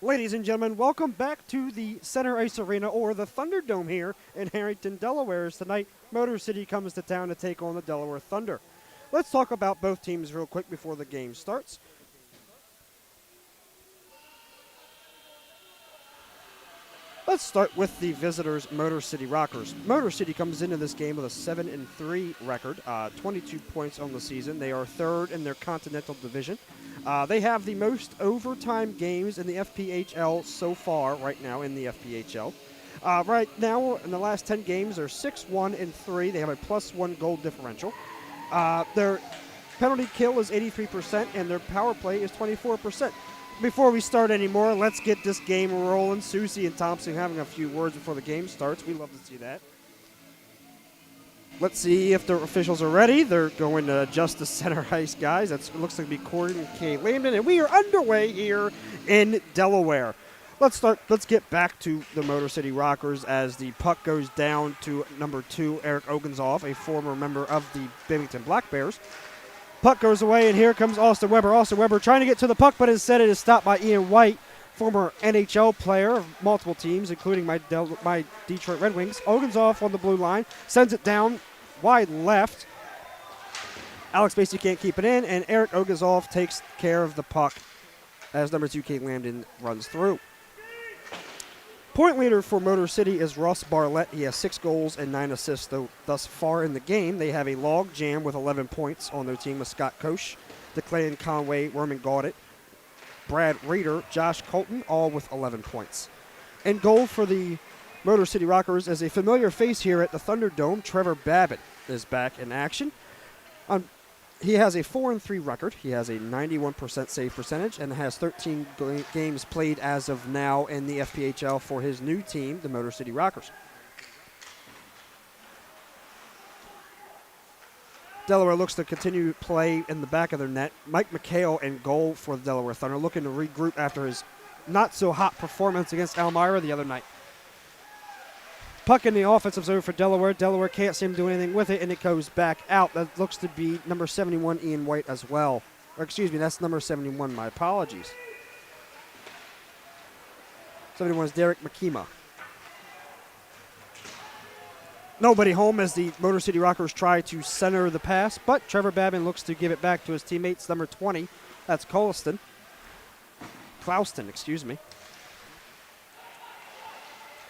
Ladies and gentlemen, welcome back to the Center Ice Arena, or the Thunderdome here in Harrington, Delaware. As tonight, Motor City comes to town to take on the Delaware Thunder. Let's talk about both teams real quick before the game starts. Let's start with the visitors, Motor City Rockers. Motor City comes into this game with a 7-3 record, 22 points on the season. They are third in their Continental Division. They have the most overtime games in the FPHL so far, right now in the FPHL. Right now, in the last 10 games, they're 6-1-3. They have a +1 goal differential. Their penalty kill is 83%, and their power play is 24%. Before we start anymore, let's get this game rolling. Susie and Thompson having a few words before the game starts. We love to see that. Let's see if the officials are ready. They're going to adjust the center ice guys. It looks like to be Corey and Kay Lambden, and we are underway here in Delaware. Let's get back to the Motor City Rockers as the puck goes down to number 2, Eric Ogenzoff, a former member of the Binghamton Black Bears. Puck goes away, and here comes Austin Weber. Austin Weber trying to get to the puck, but instead it is stopped by Ian White, former NHL player of multiple teams, including my Detroit Red Wings. Ogenzoff on the blue line, sends it down wide left. Alex Basie can't keep it in, and Eric Ogenzoff takes care of the puck as number 2, Kate Lambden, runs through. Point leader for Motor City is Russ Barlett. He has 6 goals and 9 assists thus far in the game. They have a log jam with 11 points on their team with Scott Koch, DeClayan Conway, Werman Gaudit, Brad Reeder, Josh Colton, all with 11 points. And goal for the Motor City Rockers is a familiar face here at the Thunderdome. Trevor Babbitt is back in action. He has a 4-3 record. He has a 91% save percentage and has 13 games played as of now in the FPHL for his new team, the Motor City Rockers. Delaware looks to continue play in the back of their net. Mike McHale in goal for the Delaware Thunder, looking to regroup after his not-so-hot performance against Elmira the other night. Puck in the offensive zone for Delaware. Delaware can't seem to do anything with it, and it goes back out. That looks to be number 71, Ian White, as well. Or excuse me, that's number 71. My apologies. 71 is Derek Makima. Nobody home as the Motor City Rockers try to center the pass, but Trevor Babin looks to give it back to his teammates. Number 20, that's Clouston, excuse me.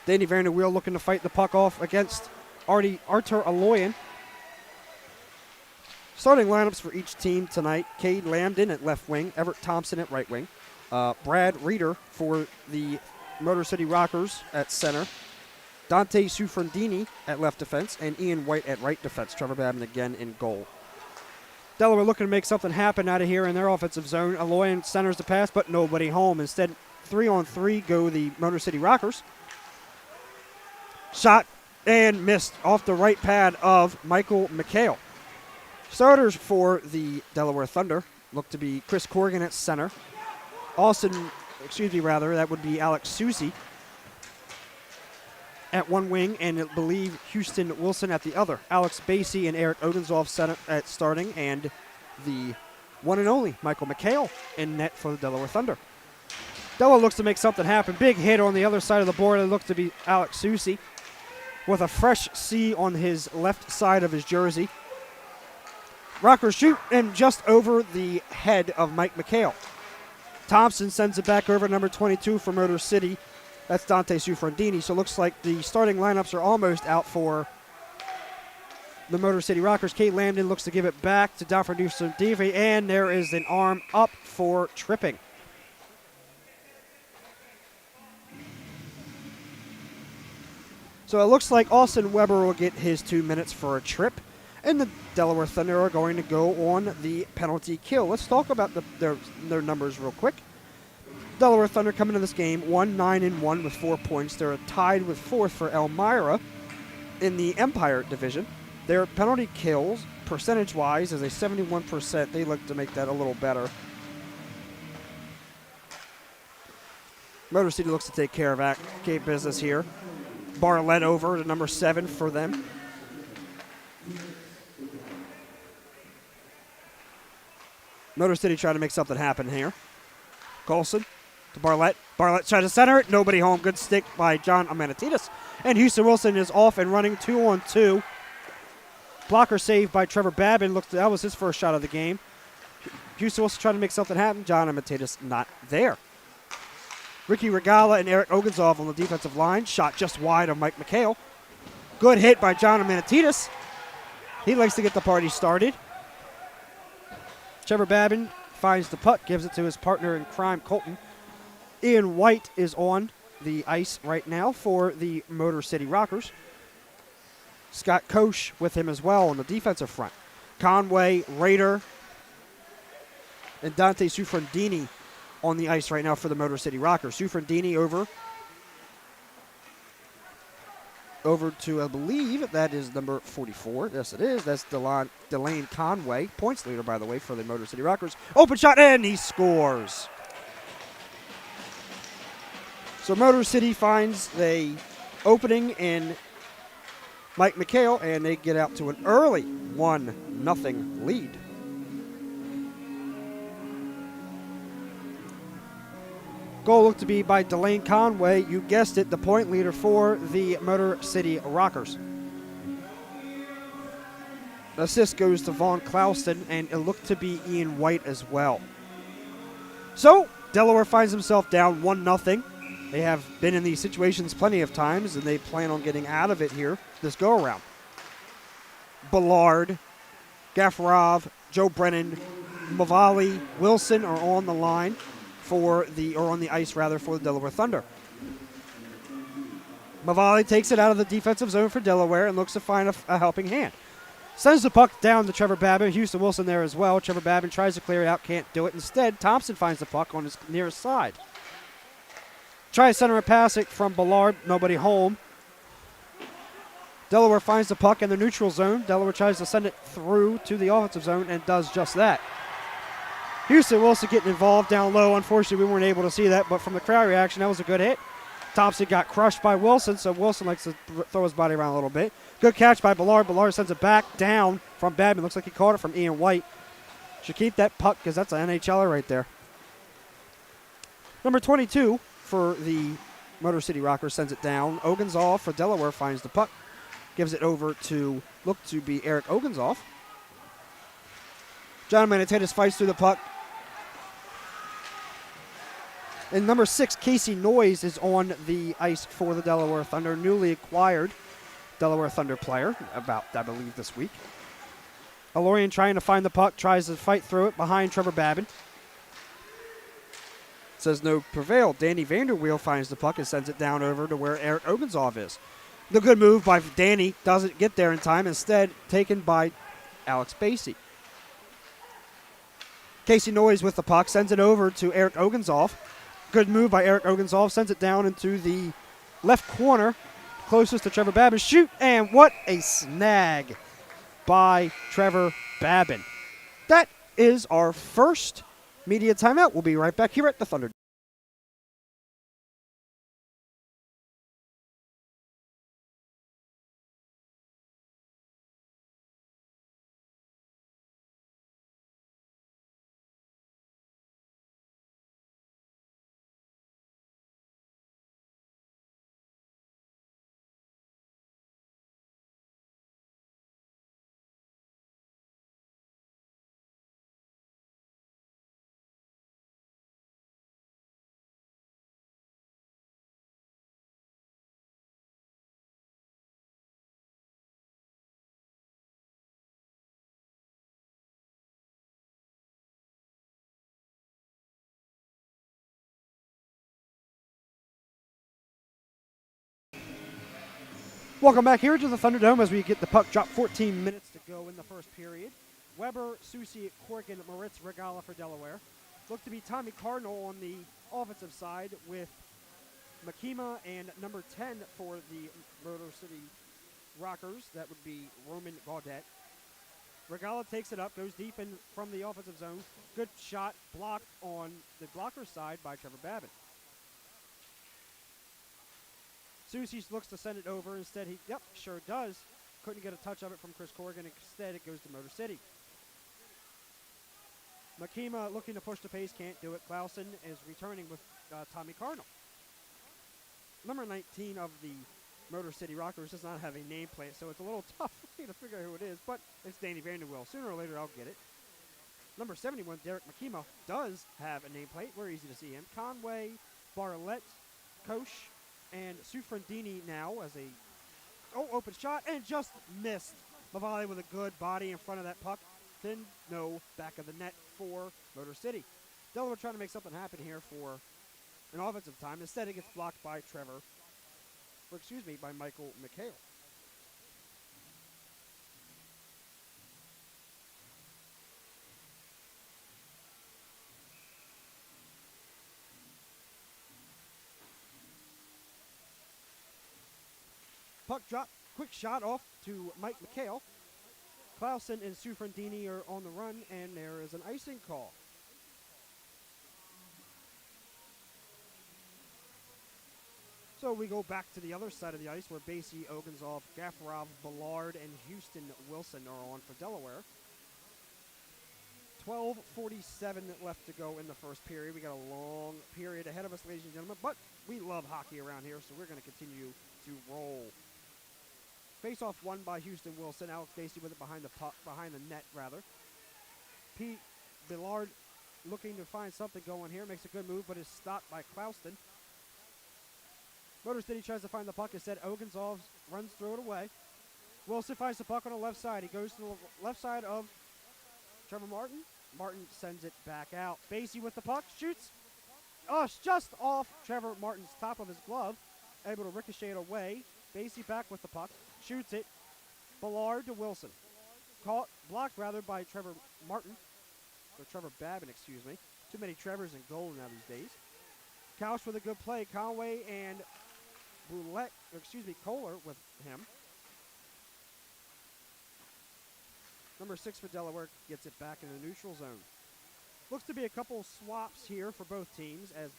Danny Vanderweel looking to fight the puck off against Artur Aloyan. Starting lineups for each team tonight: Cade Lambden at left wing, Everett Thompson at right wing, Brad Reeder for the Motor City Rockers at center, Dante Sufrandini at left defense, and Ian White at right defense. Trevor Babin again in goal. Delaware looking to make something happen out of here in their offensive zone. Aloyan centers the pass, but nobody home. Instead, 3-on-3 go the Motor City Rockers. Shot and missed off the right pad of Michael McHale. Starters for the Delaware Thunder look to be Chris Corrigan at center. That would be Alex Susie at one wing, and I believe Houston Wilson at the other. Alex Basie and Eric Ogenzoff center at starting, and the one and only Michael McHale in net for the Delaware Thunder. Delaware looks to make something happen. Big hit on the other side of the board. It looks to be Alex Susie with a fresh C on his left side of his jersey. Rockers shoot and just over the head of Mike McHale. Thompson sends it back over number 22 for Motor City. That's Dante Sufrandini. So it looks like the starting lineups are almost out for the Motor City Rockers. Kate Lambden looks to give it back to Dafra Sufrandini, and there is an arm up for tripping. So it looks like Austin Weber will get his 2 minutes for a trip, and the Delaware Thunder are going to go on the penalty kill. Let's talk about their numbers real quick. Delaware Thunder coming into this game 1-9-1 with 4 points. They're tied with 4th for Elmira in the Empire Division. Their penalty kills, percentage-wise, is a 71%. They look to make that a little better. Motor City looks to take care of business here. Barlett over to number 7 for them. Motor City trying to make something happen here. Colson to Barlett. Barlett tried to center it. Nobody home. Good stick by John Amanatidis. And Houston Wilson is off and running 2-on-2. Blocker saved by Trevor Babin. That was his first shot of the game. Houston Wilson trying to make something happen. John Amanatidis not there. Ricky Regala and Eric Ogenzov on the defensive line. Shot just wide of Mike McHale. Good hit by John Amanatidis. He likes to get the party started. Trevor Babin finds the puck, gives it to his partner in crime, Colton. Ian White is on the ice right now for the Motor City Rockers. Scott Koch with him as well on the defensive front. Conway, Rader, and Dante Sufrandini on the ice right now for the Motor City Rockers. Sufrandini over to, I believe, that is number 44. Yes, it is. That's Delane Conway, points leader, by the way, for the Motor City Rockers. Open shot, and he scores. So Motor City finds the opening in Mike McHale, and they get out to an early 1-0 lead. Goal looked to be by Delane Conway. You guessed it, the point leader for the Motor City Rockers. The assist goes to Vaughn Clauston, and it looked to be Ian White as well. So, Delaware finds himself down 1-0. They have been in these situations plenty of times, and they plan on getting out of it here this go-around. Ballard, Gaffarov, Joe Brennan, Mavali, Wilson are on the line on the ice for the Delaware Thunder. Mavali takes it out of the defensive zone for Delaware and looks to find a helping hand. Sends the puck down to Trevor Babin. Houston Wilson there as well. Trevor Babin tries to clear it out, can't do it. Instead, Thompson finds the puck on his nearest side. Tries to center a pass it from Ballard, nobody home. Delaware finds the puck in the neutral zone. Delaware tries to send it through to the offensive zone and does just that. Houston Wilson getting involved down low. Unfortunately, we weren't able to see that, but from the crowd reaction, that was a good hit. Thompson got crushed by Wilson, so Wilson likes to throw his body around a little bit. Good catch by Ballard. Ballard sends it back down from Babin. Looks like he caught it from Ian White. Should keep that puck because that's an NHLer right there. Number 22 for the Motor City Rockers sends it down. Ogenzov for Delaware finds the puck. Gives it over to, look to be Eric Ogenzov. John Manatidis fights through the puck. And number 6, Casey Noyes, is on the ice for the Delaware Thunder, newly acquired Delaware Thunder player, about, I believe, this week. Alorian trying to find the puck, tries to fight through it behind Trevor Babin. Says no prevail. Danny Vanderweel finds the puck and sends it down over to where Eric Ogenzov is. The good move by Danny doesn't get there in time, instead taken by Alex Basie. Casey Noyes with the puck, sends it over to Eric Ogenzov. Good move by Eric Ogenzov, sends it down into the left corner, closest to Trevor Babin. Shoot, and what a snag by Trevor Babin. That is our first media timeout. We'll be right back here at the Thunder. Welcome back here to the Thunderdome as we get the puck drop. 14 minutes to go in the first period. Weber, Susi, Corkin, Moritz, Regala for Delaware. Look to be Tommy Cardinal on the offensive side with Makima and number 10 for the Motor City Rockers. That would be Roman Gaudet. Regala takes it up, goes deep in from the offensive zone. Good shot blocked on the blocker side by Trevor Babin. Susi looks to send it over. Instead, sure does. Couldn't get a touch of it from Chris Corrigan. Instead, it goes to Motor City. Makima looking to push the pace, can't do it. Clausen is returning with Tommy Cardinal. Number 19 of the Motor City Rockers does not have a nameplate, so it's a little tough for me to figure out who it is, but it's Danny Vanderweel. Sooner or later, I'll get it. Number 71, Derek Makima, does have a nameplate. We're easy to see him. Conway, Barlett, Koch, and Sufrandini now as a open shot, and just missed. Mavali with a good body in front of that puck. Then no back of the net for Motor City. Delaware trying to make something happen here for an offensive time. Instead, it gets blocked by by Michael McHale. Puck drop, quick shot off to Mike McHale. Clausen and Sufrandini are on the run, and there is an icing call. So we go back to the other side of the ice where Basie, Oganzov, Gafarov, Ballard, and Houston Wilson are on for Delaware. 12:47 left to go in the first period. We got a long period ahead of us, ladies and gentlemen, but we love hockey around here, so we're going to continue to roll. Face-off won by Houston Wilson. Alex Basie with it behind the net, rather. Pete Ballard looking to find something going here. Makes a good move, but is stopped by Clauston. Motor City tries to find the puck. Instead, Oganzov runs through it away. Wilson finds the puck on the left side. He goes to the left side of Trevor Martin. Martin sends it back out. Basie with the puck. Shoots. Oh, it's just off Trevor Martin's top of his glove. Able to ricochet it away. Basie back with the puck. Shoots it. Ballard to Wilson. Blocked rather by Trevor Martin. Or Trevor Babin, excuse me. Too many Trevors in goal now these days. Couch with a good play. Conway and Kohler with him. Number 6 for Delaware gets it back in the neutral zone. Looks to be a couple swaps here for both teams as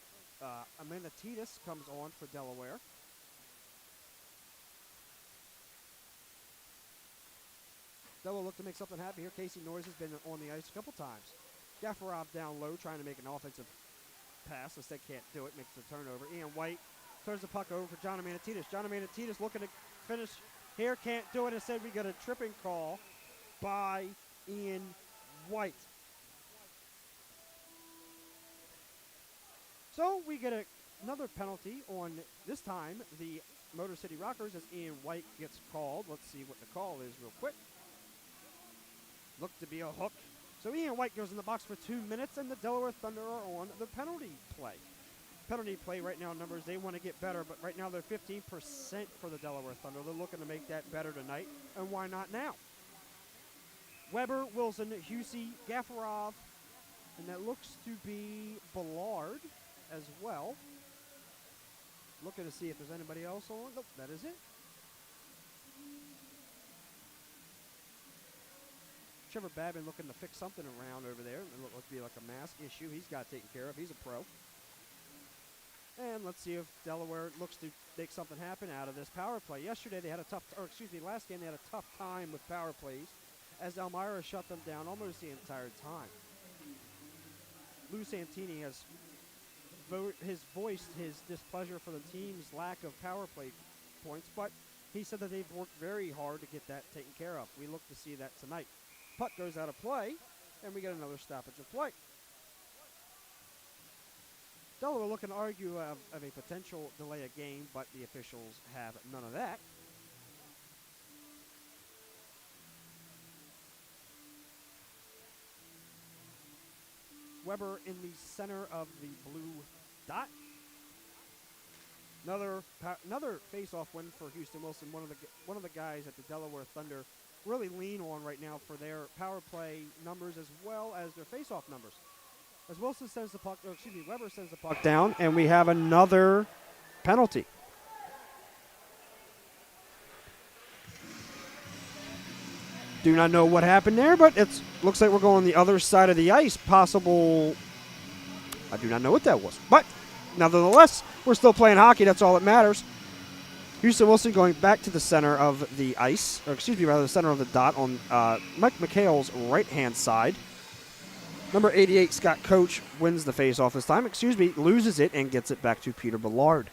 Amanda Titus comes on for Delaware. Delaware look to make something happen here. Casey Noyes has been on the ice a couple times. Gafarov down low trying to make an offensive pass. Instead can't do it. Makes the turnover. Ian White turns the puck over for John Amanatides. John Amanatides looking to finish here. Can't do it. Instead we get a tripping call by Ian White. So we get another penalty on, this time, the Motor City Rockers as Ian White gets called. Let's see what the call is real quick. Looked to be a hook. So Ian White goes in the box for 2 minutes, and the Delaware Thunder are on the penalty play. Penalty play right now numbers, they want to get better, but right now they're 15% for the Delaware Thunder. They're looking to make that better tonight, and why not now? Weber, Wilson, Husey, Gafarov, and that looks to be Ballard as well. Looking to see if there's anybody else on. Nope, that is it. Trevor Babin looking to fix something around over there. It looks to be like a mask issue he's got taken care of. He's a pro. And let's see if Delaware looks to make something happen out of this power play. Yesterday they had last game they had a tough time with power plays as Elmira shut them down almost the entire time. Lou Santini has voiced his displeasure for the team's lack of power play points, but he said that they've worked very hard to get that taken care of. We look to see that tonight. Puck goes out of play, and we get another stoppage of play. Delaware looking to argue of a potential delay of game, but the officials have none of that. Weber in the center of the blue dot. Another face-off win for Houston Wilson, one of the guys that the Delaware Thunder really lean on right now for their power play numbers as well as their face-off numbers. As Weber sends the puck down, and we have another penalty. Do not know what happened there, but it looks like we're going the other side of the ice. Possible, I do not know what that was. But nevertheless, we're still playing hockey. That's all that matters. Houston Wilson going back to the center of the ice, the center of the dot on Mike McHale's right-hand side. Number 88, Scott Coach, wins the face-off this time. Loses it and gets it back to Peter Ballard.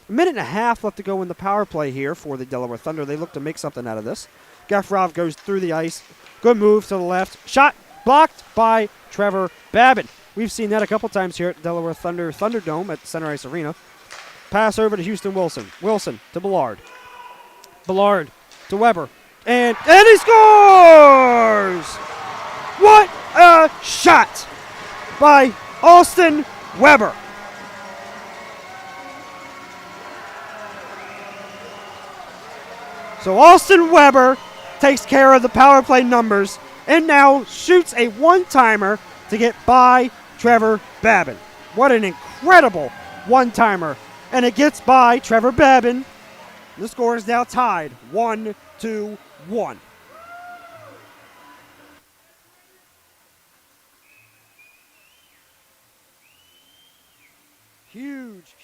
A minute and a half left to go in the power play here for the Delaware Thunder. They look to make something out of this. Gafrov goes through the ice. Good move to the left. Shot blocked by Trevor Babin. We've seen that a couple times here at Delaware Thunderdome at Center Ice Arena. Pass over to Houston Wilson. Wilson to Ballard. Ballard to Weber. And he scores! What a shot by Austin Weber. So Austin Weber takes care of the power play numbers and now shoots a one-timer to get by Trevor Babin. What an incredible one-timer. And it gets by Trevor Babin. The score is now tied 1-1.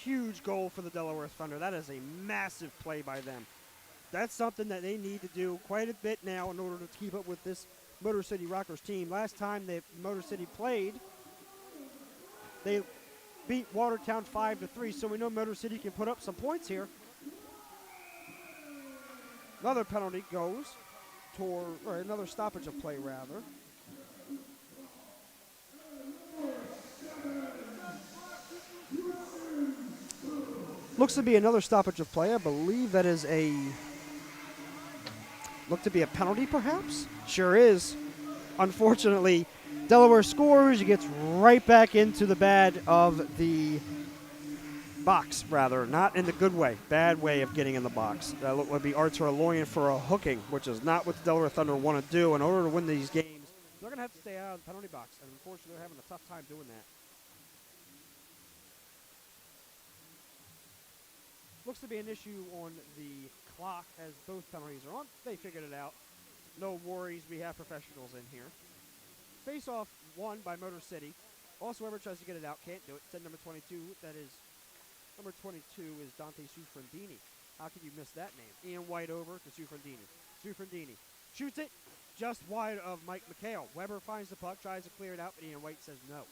Huge goal for the Delaware Thunder. That is a massive play by them. That's something that they need to do quite a bit now in order to keep up with this Motor City Rockers team. Last time that Motor City played, they beat Watertown 5-3, so we know Motor City can put up some points here. Another penalty goes or another stoppage of play, rather. Looks to be another stoppage of play. I believe that is look to be a penalty, perhaps? Sure is. Unfortunately, Delaware scores. He gets right back into the bad of the box, rather. Not in the good way. Bad way of getting in the box. That would be Artur Aloyan for a hooking, which is not what the Delaware Thunder want to do. In order to win these games, they're going to have to stay out of the penalty box. And unfortunately, they're having a tough time doing that. Looks to be an issue on the clock as both penalties are on. They figured it out. No worries. We have professionals in here. Face-off won by Motor City. Also, whoever tries to get it out can't do it. Send number 22. That is number 22 is Dante Sufrandini. How could you miss that name? Ian White over to Sufrandini. Sufrandini shoots it just wide of Mike McHale. Weber finds the puck, tries to clear it out, but Ian White says no.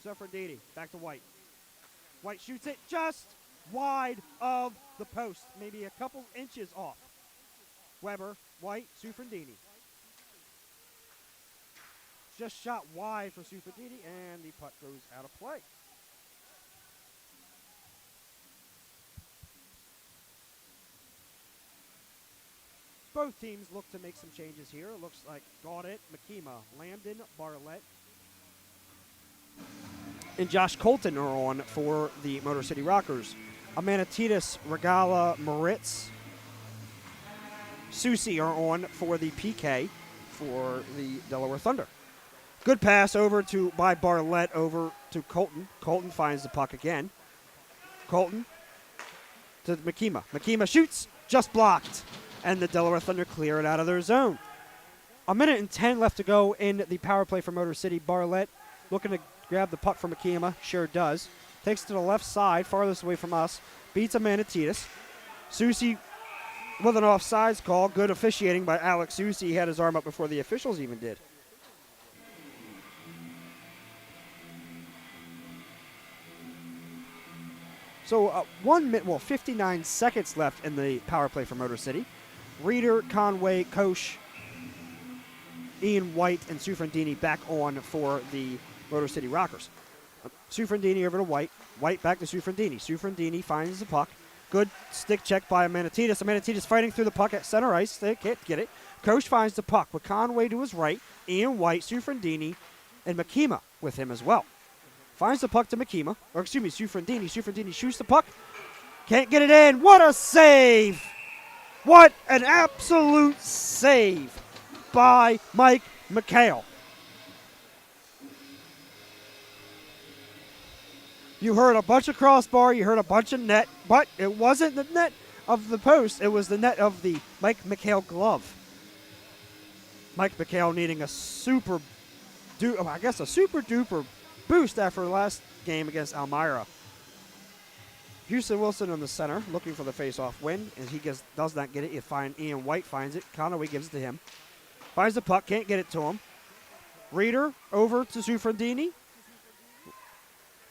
Sufrandini back to White. White shoots it just wide of the post, maybe a couple inches off. Weber, White, Sufrandini. Just shot wide for Sufrandini, and the puck goes out of play. Both teams look to make some changes here. It looks like Gaudet, Makima, Lambden, Bartlett, and Josh Colton are on for the Motor City Rockers. Amanatidis, Regala, Moritz, Susi are on for the PK for the Delaware Thunder. Good pass over by Bartlett over to Colton. Colton finds the puck again. Colton to Makima. Makima shoots, just blocked, and the Delaware Thunder clear it out of their zone. A minute and 10 left to go in the power play for Motor City. Bartlett looking to grab the puck from Makima. Sure does. Takes it to the left side, farthest away from us. Beats Amanatidis. Susi with an offsides call. Good officiating by Alex Susi. He had his arm up before the officials even did. So 59 seconds left in the power play for Motor City. Reeder, Conway, Koch, Ian White, and Sufrandini back on for the Motor City Rockers. Sufrandini over to White. White back to Sufrandini. Sufrandini finds the puck. Good stick check by Amanatidis. Amanatidis fighting through the puck at center ice. They can't get it. Koch finds the puck with Conway to his right. Ian White, Sufrandini, and Makima with him as well. Finds the puck to Makima. Sufrandini. Sufrandini shoots the puck. Can't get it in. What a save! What an absolute save by Mike McHale. You heard a bunch of crossbar, you heard a bunch of net, but it wasn't the net of the post, it was the net of the Mike McHale glove. Mike McHale needing a super duper boost after the last game against Elmira. Houston Wilson in the center, looking for the face-off win, and he does not get it. Ian White finds it. Conway gives it to him. Finds the puck, can't get it to him. Reader over to Sufrandini.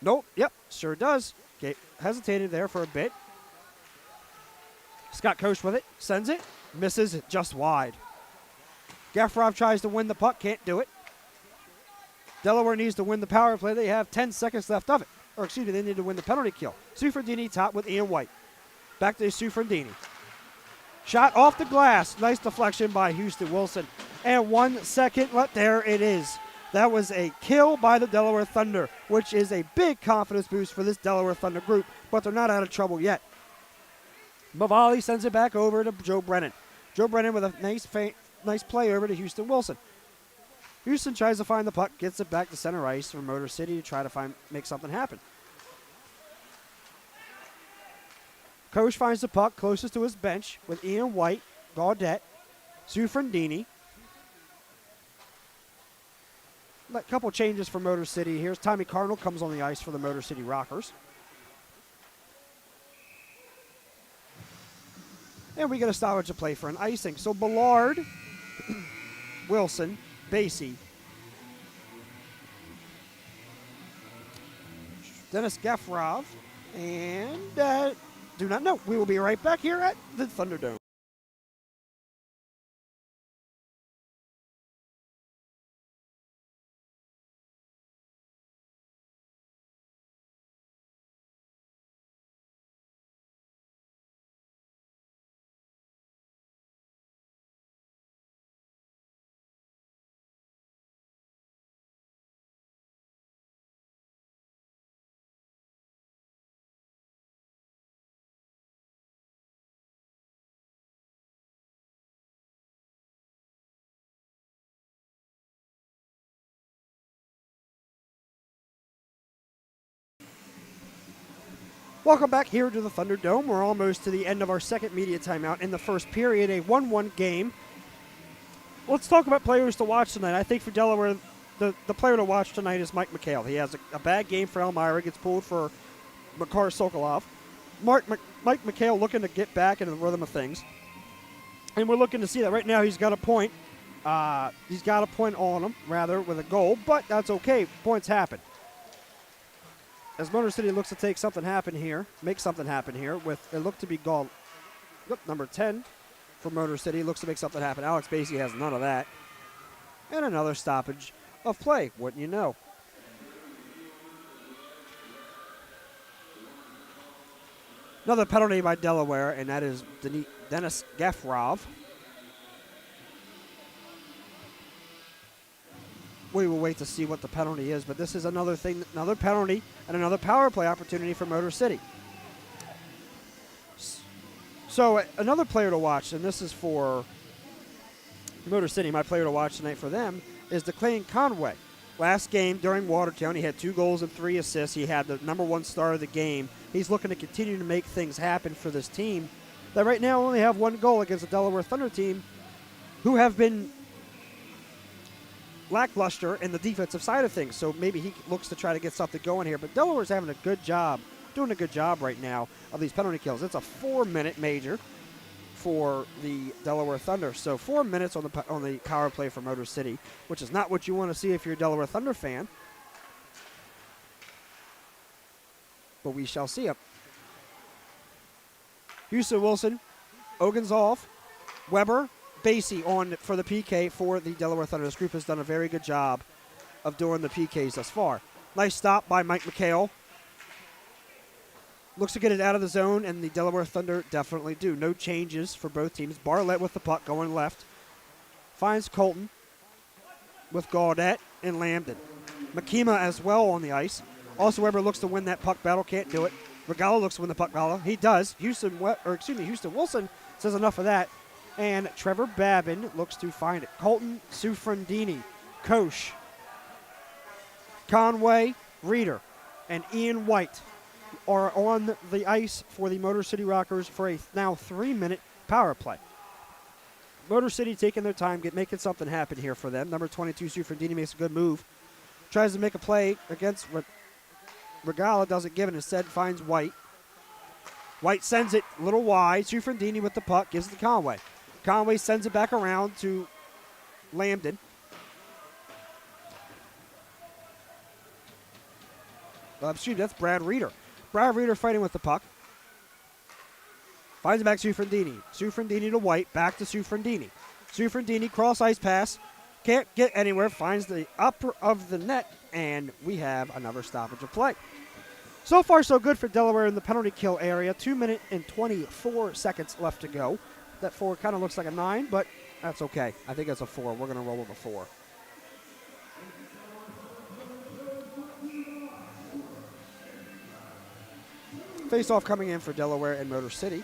Nope. Yep. Sure does. Okay. Hesitated there for a bit. Scott Koch with it. Sends it. Misses it just wide. Gafarov tries to win the puck. Can't do it. Delaware needs to win the power play. They have 10 seconds left of it. Or excuse me, they need to win the penalty kill. Sufrandini top with Ian White. Back to Sufrandini. Shot off the glass. Nice deflection by Houston Wilson. And 1 second left. There it is. That was a kill by the Delaware Thunder, which is a big confidence boost for this Delaware Thunder group, but they're not out of trouble yet. Mavali sends it back over to Joe Brennan. Joe Brennan with a nice play over to Houston Wilson. Houston tries to find the puck, gets it back to center ice for Motor City to try to make something happen. Koch finds the puck closest to his bench with Ian White, Gaudette, Sufrandini. A couple changes for Motor City. Here's Tommy Cardinal comes on the ice for the Motor City Rockers. And we get a stoppage of play for an icing. So Ballard, Wilson, Basie, Dennis Gafarov, and do not know. We will be right back here at the Thunderdome. Welcome back here to the Thunderdome. We're almost to the end of our second media timeout in the first period, a 1-1 game. Let's talk about players to watch tonight. I think for Delaware, the player to watch tonight is Mike McHale. He has a bad game for Elmira, gets pulled for Makar Sokolov. Mike McHale looking to get back into the rhythm of things. And we're looking to see that right now he's got a point. He's got a point on him, rather, with a goal, but that's okay. Points happen. As Motor City looks to make something happen here, with it looked to be goal. Number 10 for Motor City looks to make something happen. Alex Basie has none of that. And another stoppage of play, wouldn't you know? Another penalty by Delaware, and that is Dennis Gafarov. We will wait to see what the penalty is, but this is another penalty and another power play opportunity for Motor City. So another player to watch, and this is for Motor City, my player to watch tonight for them, is Declan Conway. Last game during Watertown, he had 2 goals and 3 assists. He had the number 1 star of the game. He's looking to continue to make things happen for this team that right now only have 1 goal against the Delaware Thunder team, who have been lackluster in the defensive side of things, so maybe he looks to try to get something going here. But Delaware's having a good job, doing a good job right now of these penalty kills. It's a 4-minute major for the Delaware Thunder, so 4 minutes on the power play for Motor City, which is not what you want to see if you're a Delaware Thunder fan. But we shall see it. Houston Wilson, Oganzolf, Weber, Basie on for the PK for the Delaware Thunder. This group has done a very good job of doing the PKs thus far. Nice stop by Mike McHale. Looks to get it out of the zone, and the Delaware Thunder definitely do. No changes for both teams. Barlett with the puck going left. Finds Colton with Gaudette and Lambden. Makima as well on the ice. Also, Weber looks to win that puck battle. Can't do it. Regala looks to win the puck battle. He does. Houston Wilson says enough of that. And Trevor Babin looks to find it. Colton, Sufrandini, Koch, Conway, Reader, and Ian White are on the ice for the Motor City Rockers for a now 3-minute power play. Motor City taking their time, making something happen here for them. Number 22, Sufrandini, makes a good move. Tries to make a play against Regala, doesn't give it, instead finds White. White sends it a little wide. Sufrandini with the puck, gives it to Conway. Conway sends it back around to Lambden. Excuse me, that's Brad Reeder. Brad Reeder fighting with the puck. Finds it back to Sufrandini. Sufrandini to White. Back to Sufrandini. Sufrandini, cross ice pass. Can't get anywhere. Finds the upper of the net. And we have another stoppage of play. So far, so good for Delaware in the penalty kill area. 2 minutes and 24 seconds left to go. That 4 kind of looks like a 9, but that's okay. I think it's a 4. We're going to roll with a 4. Face-off coming in for Delaware and Motor City.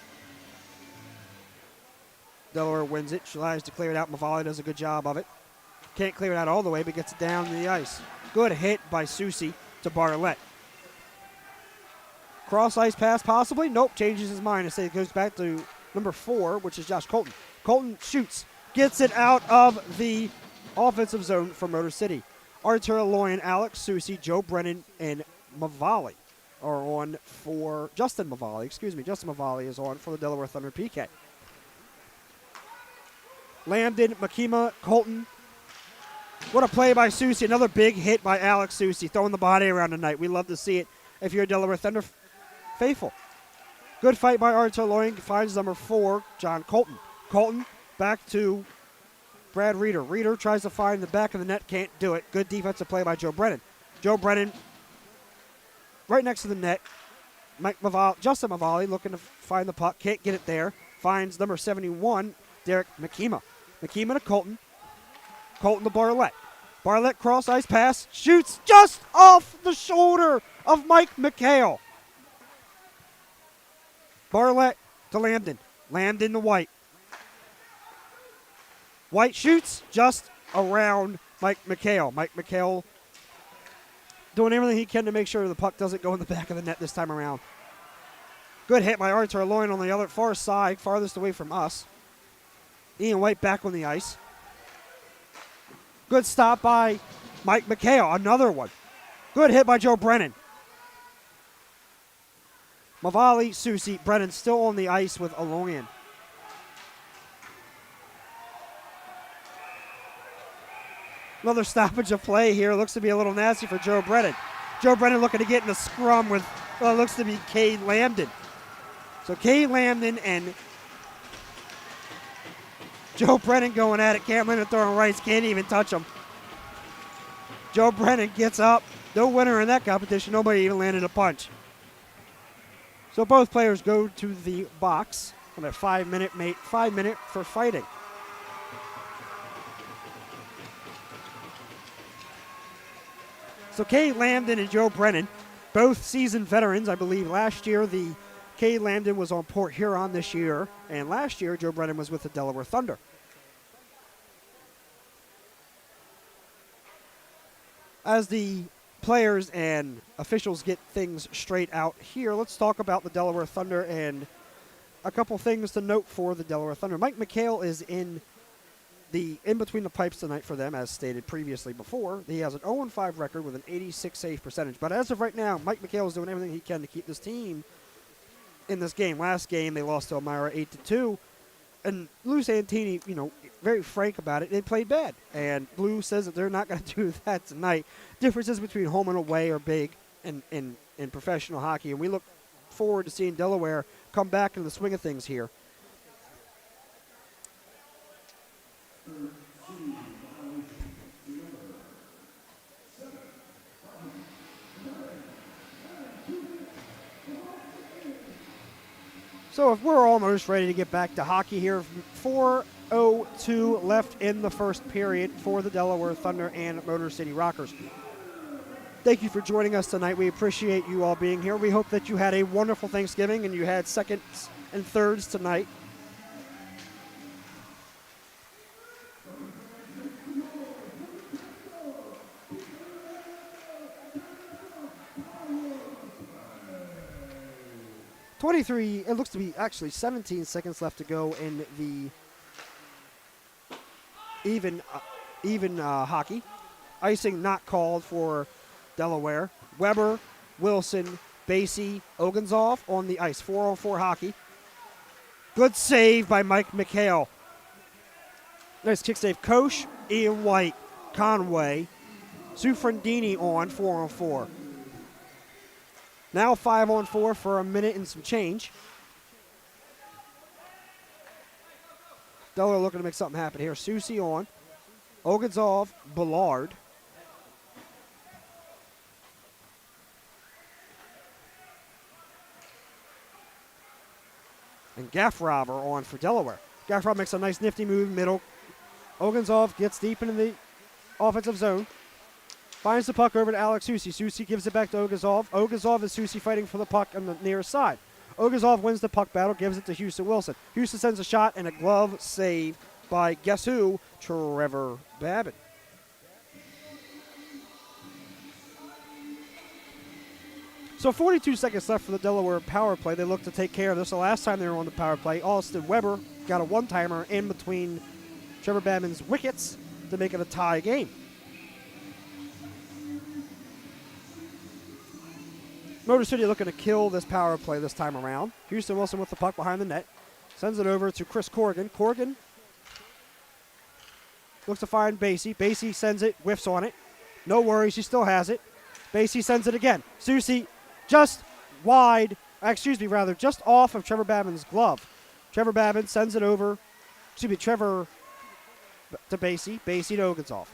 Delaware wins it. Tries to clear it out. Mavali does a good job of it. Can't clear it out all the way, but gets it down to the ice. Good hit by Susi to Bartlett. Cross ice pass possibly. Nope, changes his mind. It goes back to number 4, which is Josh Colton. Colton shoots. Gets it out of the offensive zone for Motor City. Artur Loyan, Alex Susi, Joe Brennan, and Mavali are on for Justin Mavali. Justin Mavali is on for the Delaware Thunder PK. Lambden, Makima, Colton. What a play by Susi. Another big hit by Alex Susi, throwing the body around tonight. We love to see it if you're a Delaware Thunder faithful. Good fight by Artur Loyan. Finds number 4, John Colton. Colton back to Brad Reeder. Reeder tries to find the back of the net. Can't do it. Good defensive play by Joe Brennan. Joe Brennan right next to the net. Justin Mavali looking to find the puck. Can't get it there. Finds number 71, Derek Makima. Makima to Colton. Colton to Bartlett. Bartlett cross ice pass. Shoots just off the shoulder of Mike McHale. Bartlett to Lambden. Lambden to White. White shoots just around Mike McHale. Mike McHale doing everything he can to make sure the puck doesn't go in the back of the net this time around. Good hit by Artur Loyan on the other far side, farthest away from us. Ian White back on the ice. Good stop by Mike McHale. Another one. Good hit by Joe Brennan. Mavali, Susi, Brennan still on the ice with Loyan. Another stoppage of play here. Looks to be a little nasty for Joe Brennan. Joe Brennan looking to get in a scrum with what looks to be Cade Lambden. So Cade Lambden and Joe Brennan going at it. Cameron throwing rights. Can't even touch him. Joe Brennan gets up. No winner in that competition. Nobody even landed a punch. So both players go to the box on a 5 minute for fighting. So Cade Lambden and Joe Brennan, both seasoned veterans. I believe last year Cade Lambden was on Port Huron this year, and last year Joe Brennan was with the Delaware Thunder. As the players and officials get things straight out here, let's talk about the Delaware Thunder and a couple things to note for the Delaware Thunder. Mike McHale is in between the pipes tonight for them, as stated previously before. He has an 0-5 record with an 86 save percentage. But as of right now, Mike McHale is doing everything he can to keep this team in this game. Last game, they lost to Elmira 8-2. And Lou Santini, very frank about it, they played bad. And Lou says that they're not going to do that tonight. Differences between home and away are big in professional hockey. And we look forward to seeing Delaware come back into the swing of things here. So if we're almost ready to get back to hockey here, 4:02 left in the first period for the Delaware Thunder and Motor City Rockers. Thank you for joining us tonight. We appreciate you all being here. We hope that you had a wonderful Thanksgiving and you had seconds and thirds tonight. It looks to be actually 17 seconds left to go in the even hockey. Icing not called for Delaware. Weber, Wilson, Basie, Oganzoff on the ice. 4-on-4 hockey. Good save by Mike McHale. Nice kick save. Koch, Ian White, Conway, Sufrandini on 4-on-4. Now 5-on-4 for a minute and some change. Delaware looking to make something happen here. Susie on. Ogazov, Ballard. And Gaffrob are on for Delaware. Gaffrob makes a nice nifty move middle. Ogazov gets deep into the offensive zone. Finds the puck over to Alex Susie. Susie gives it back to Ogazov. Ogazov and Susie fighting for the puck on the near side. Ogazov wins the puck battle, gives it to Houston Wilson. Houston sends a shot and a glove save by, guess who? Trevor Babbitt. So 42 seconds left for the Delaware power play. They look to take care of this. The last time they were on the power play, Austin Weber got a one-timer in between Trevor Babbitt's wickets to make it a tie game. Motor City looking to kill this power play this time around. Houston Wilson with the puck behind the net. Sends it over to Chris Corrigan. Corrigan looks to find Basie. Basie sends it, whiffs on it. No worries, he still has it. Basie sends it again. Susie just wide, just off of Trevor Babbitt's glove. Trevor Babbitt sends it over, Trevor to Basie. Basie to Ogazov.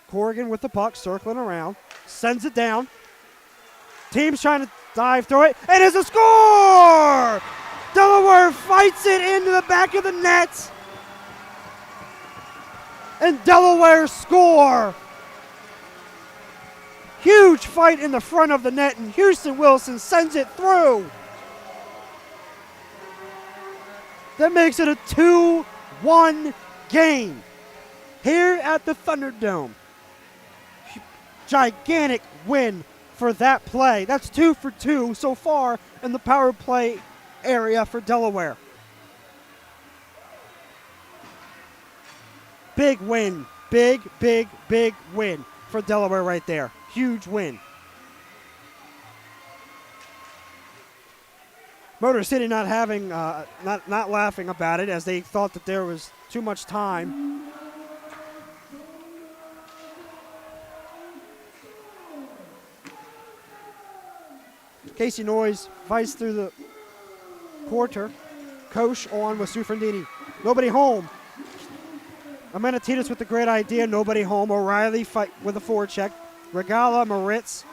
Corrigan with the puck, circling around. Sends it down. Team's trying to dive through it, and it's a score! Delaware fights it into the back of the net, and Delaware score. Huge fight in the front of the net, and Houston Wilson sends it through. That makes it a 2-1 game here at the Thunderdome. Gigantic win for that play. That's 2 for 2 so far in the power play area for Delaware. Big win. Big win for Delaware right there. Huge win. Motor City not having, not laughing about it, as they thought that there was too much time. Casey Noyes fights through the quarter. Koch on with Sufrandini. Nobody home. Amenatitis with the great idea. Nobody home. O'Reilly fight with a forecheck. Regala, Moritz,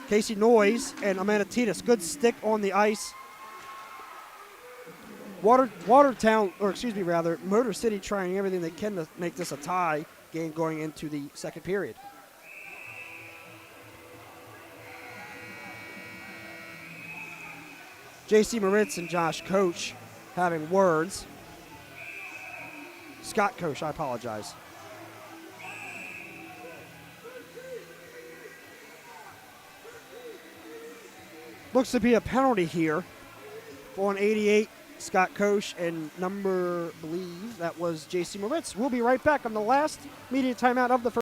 Casey Noyes, and Amenatitis. Good stick on the ice. Motor City trying everything they can to make this a tie game going into the second period. J.C. Moritz and Josh Koch having words. Scott Koch, I apologize. Looks to be a penalty here on 88, Scott Koch, and number, I believe that was J.C. Moritz. We'll be right back on the last media timeout of the first.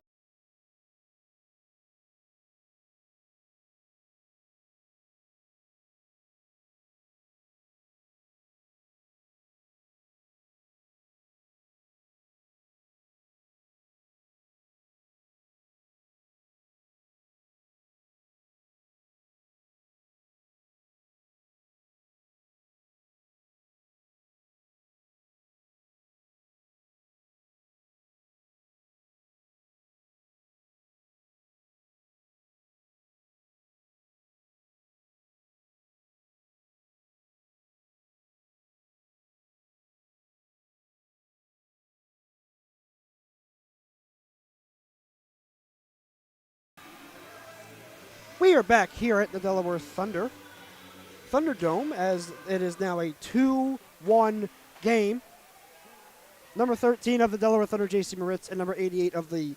We are back here at the Delaware Thunderdome, as it is now a 2-1 game. Number 13 of the Delaware Thunder, J.C. Moritz, and number 88 of the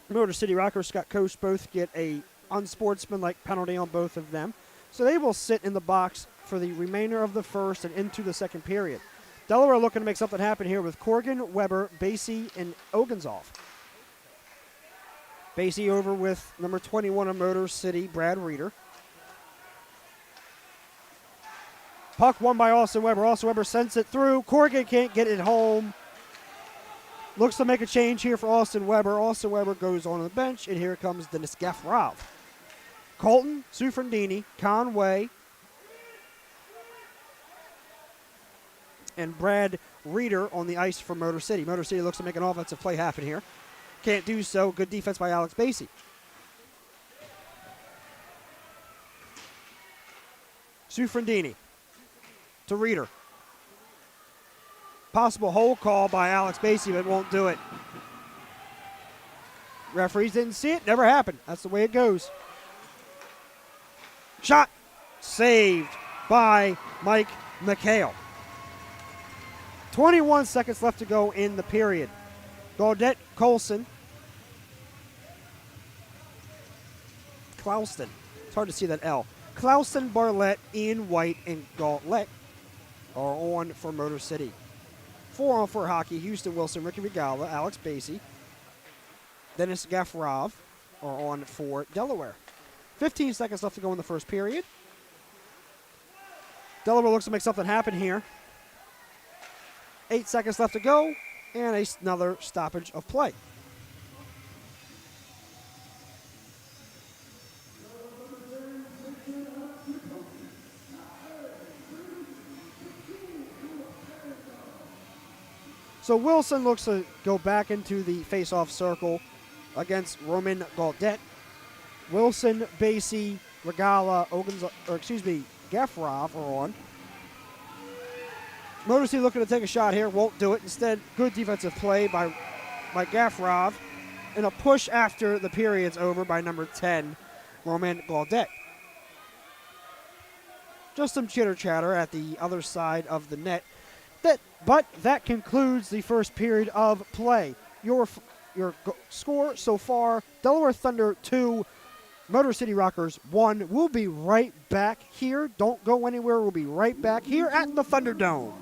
Motor City Rockers, Scott Koch, both get a unsportsmanlike penalty on both of them. So they will sit in the box for the remainder of the first and into the second period. Delaware looking to make something happen here with Corrigan, Weber, Basie, and Ogazov. Basie over with number 21 of Motor City, Brad Reeder. Puck won by Austin Weber. Austin Weber sends it through. Corrigan can't get it home. Looks to make a change here for Austin Weber. Austin Weber goes on the bench, and here comes Dennis Gaffrov. Colton, Sufrandini, Conway, and Brad Reeder on the ice for Motor City. Motor City looks to make an offensive play happen here. Can't do so. Good defense by Alex Basie. Sufrandini to Reeder. Possible hold call by Alex Basie, but won't do it. Referees didn't see it. Never happened. That's the way it goes. Shot saved by Mike McHale. 21 seconds left to go in the period. Gaudette, Colson, Clauston. It's hard to see that L. Clauston, Barlett, Ian White, and Gauntlett are on for Motor City. 4 on for hockey. Houston Wilson, Ricky Regala, Alex Basie, Dennis Gaffarov are on for Delaware. 15 seconds left to go in the first period. Delaware looks to make something happen here. 8 seconds left to go, and another stoppage of play. So Wilson looks to go back into the face-off circle against Roman Gaudette. Wilson, Basie, Regala, Gaffarov are on. Motor City looking to take a shot here, won't do it. Instead, good defensive play by Gaffarov, and a push after the period's over by number 10, Roman Gaudette. Just some chitter-chatter at the other side of the net. But that concludes the first period of play. Your score so far, Delaware Thunder 2, Motor City Rockers 1. We'll be right back here. Don't go anywhere. We'll be right back here at the Thunderdome.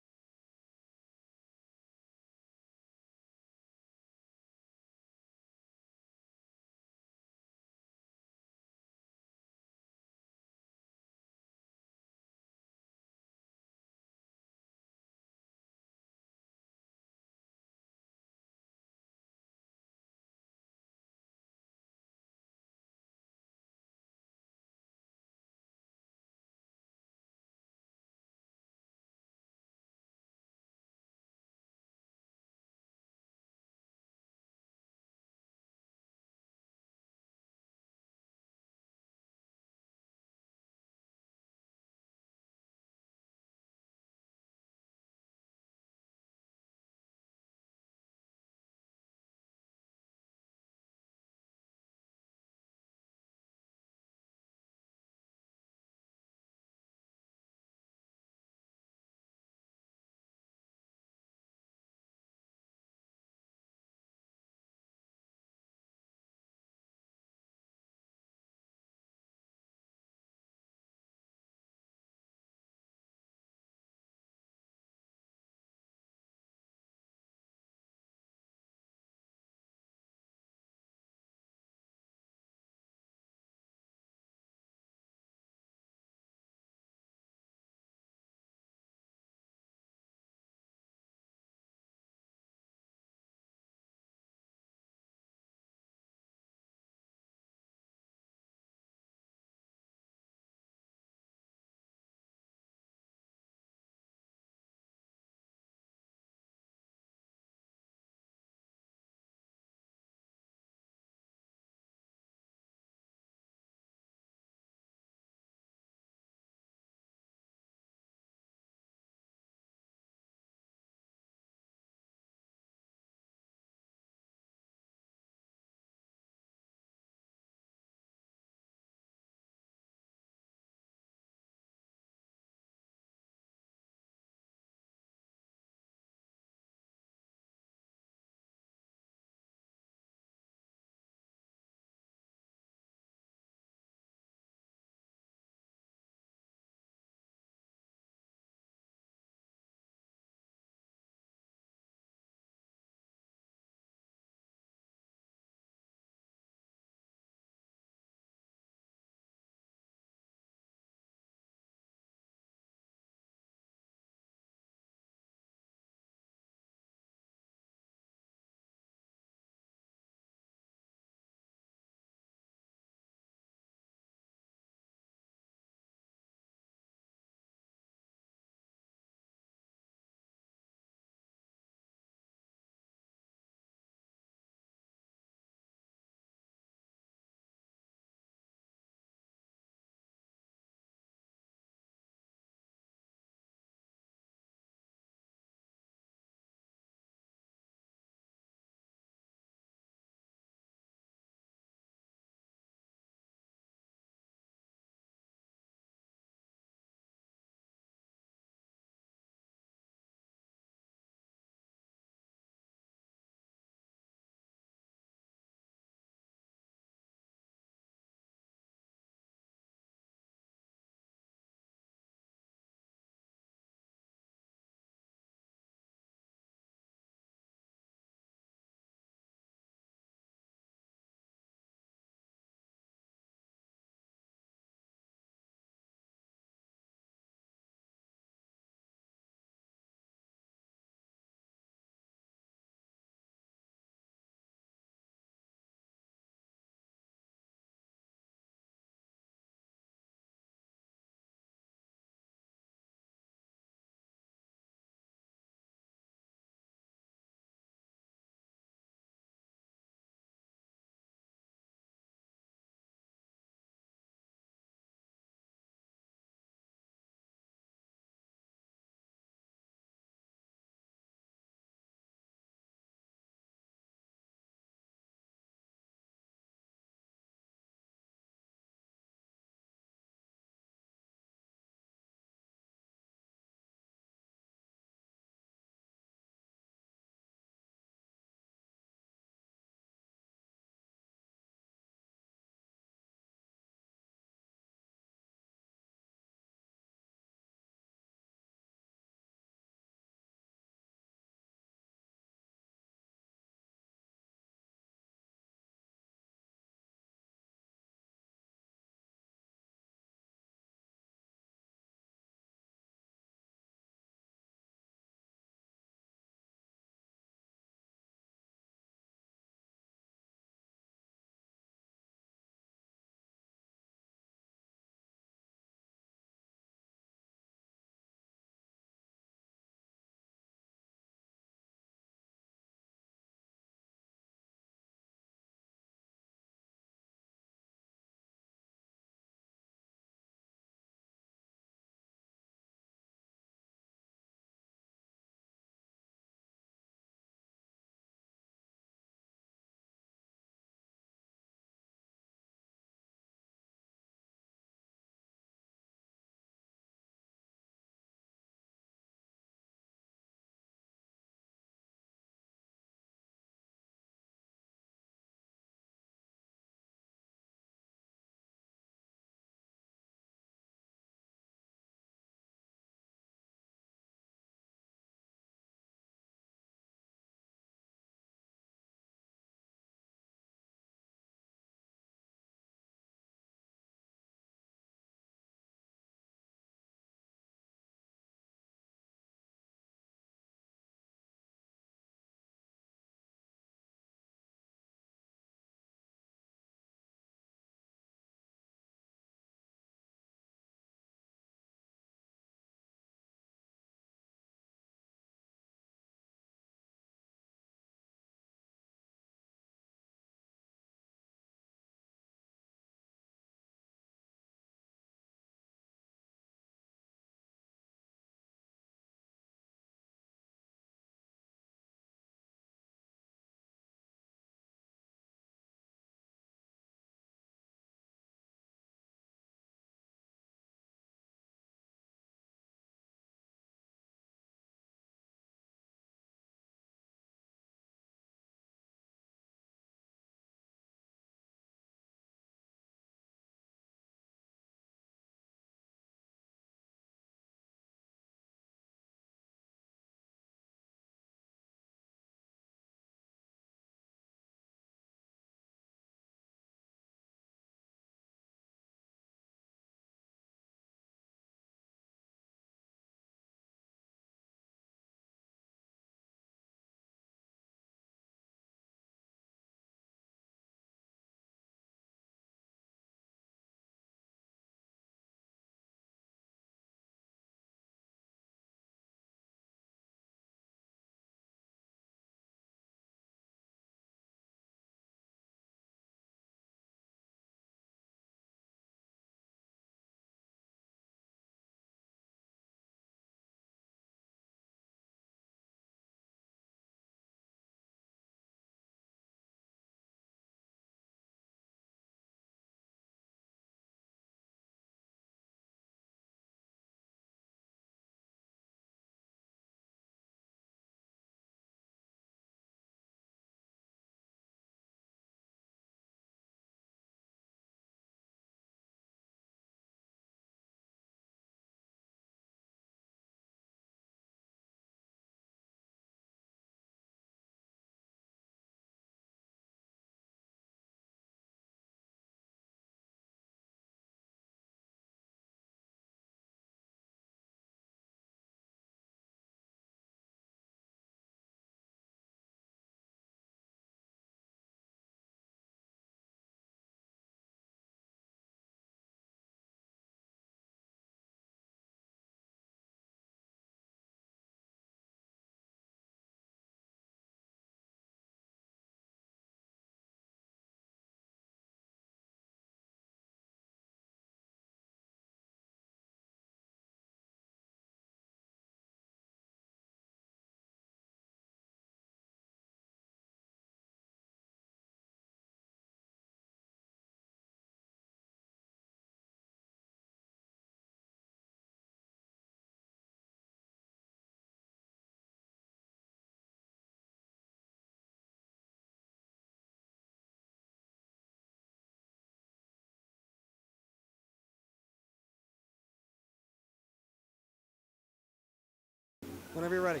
Whenever you're ready.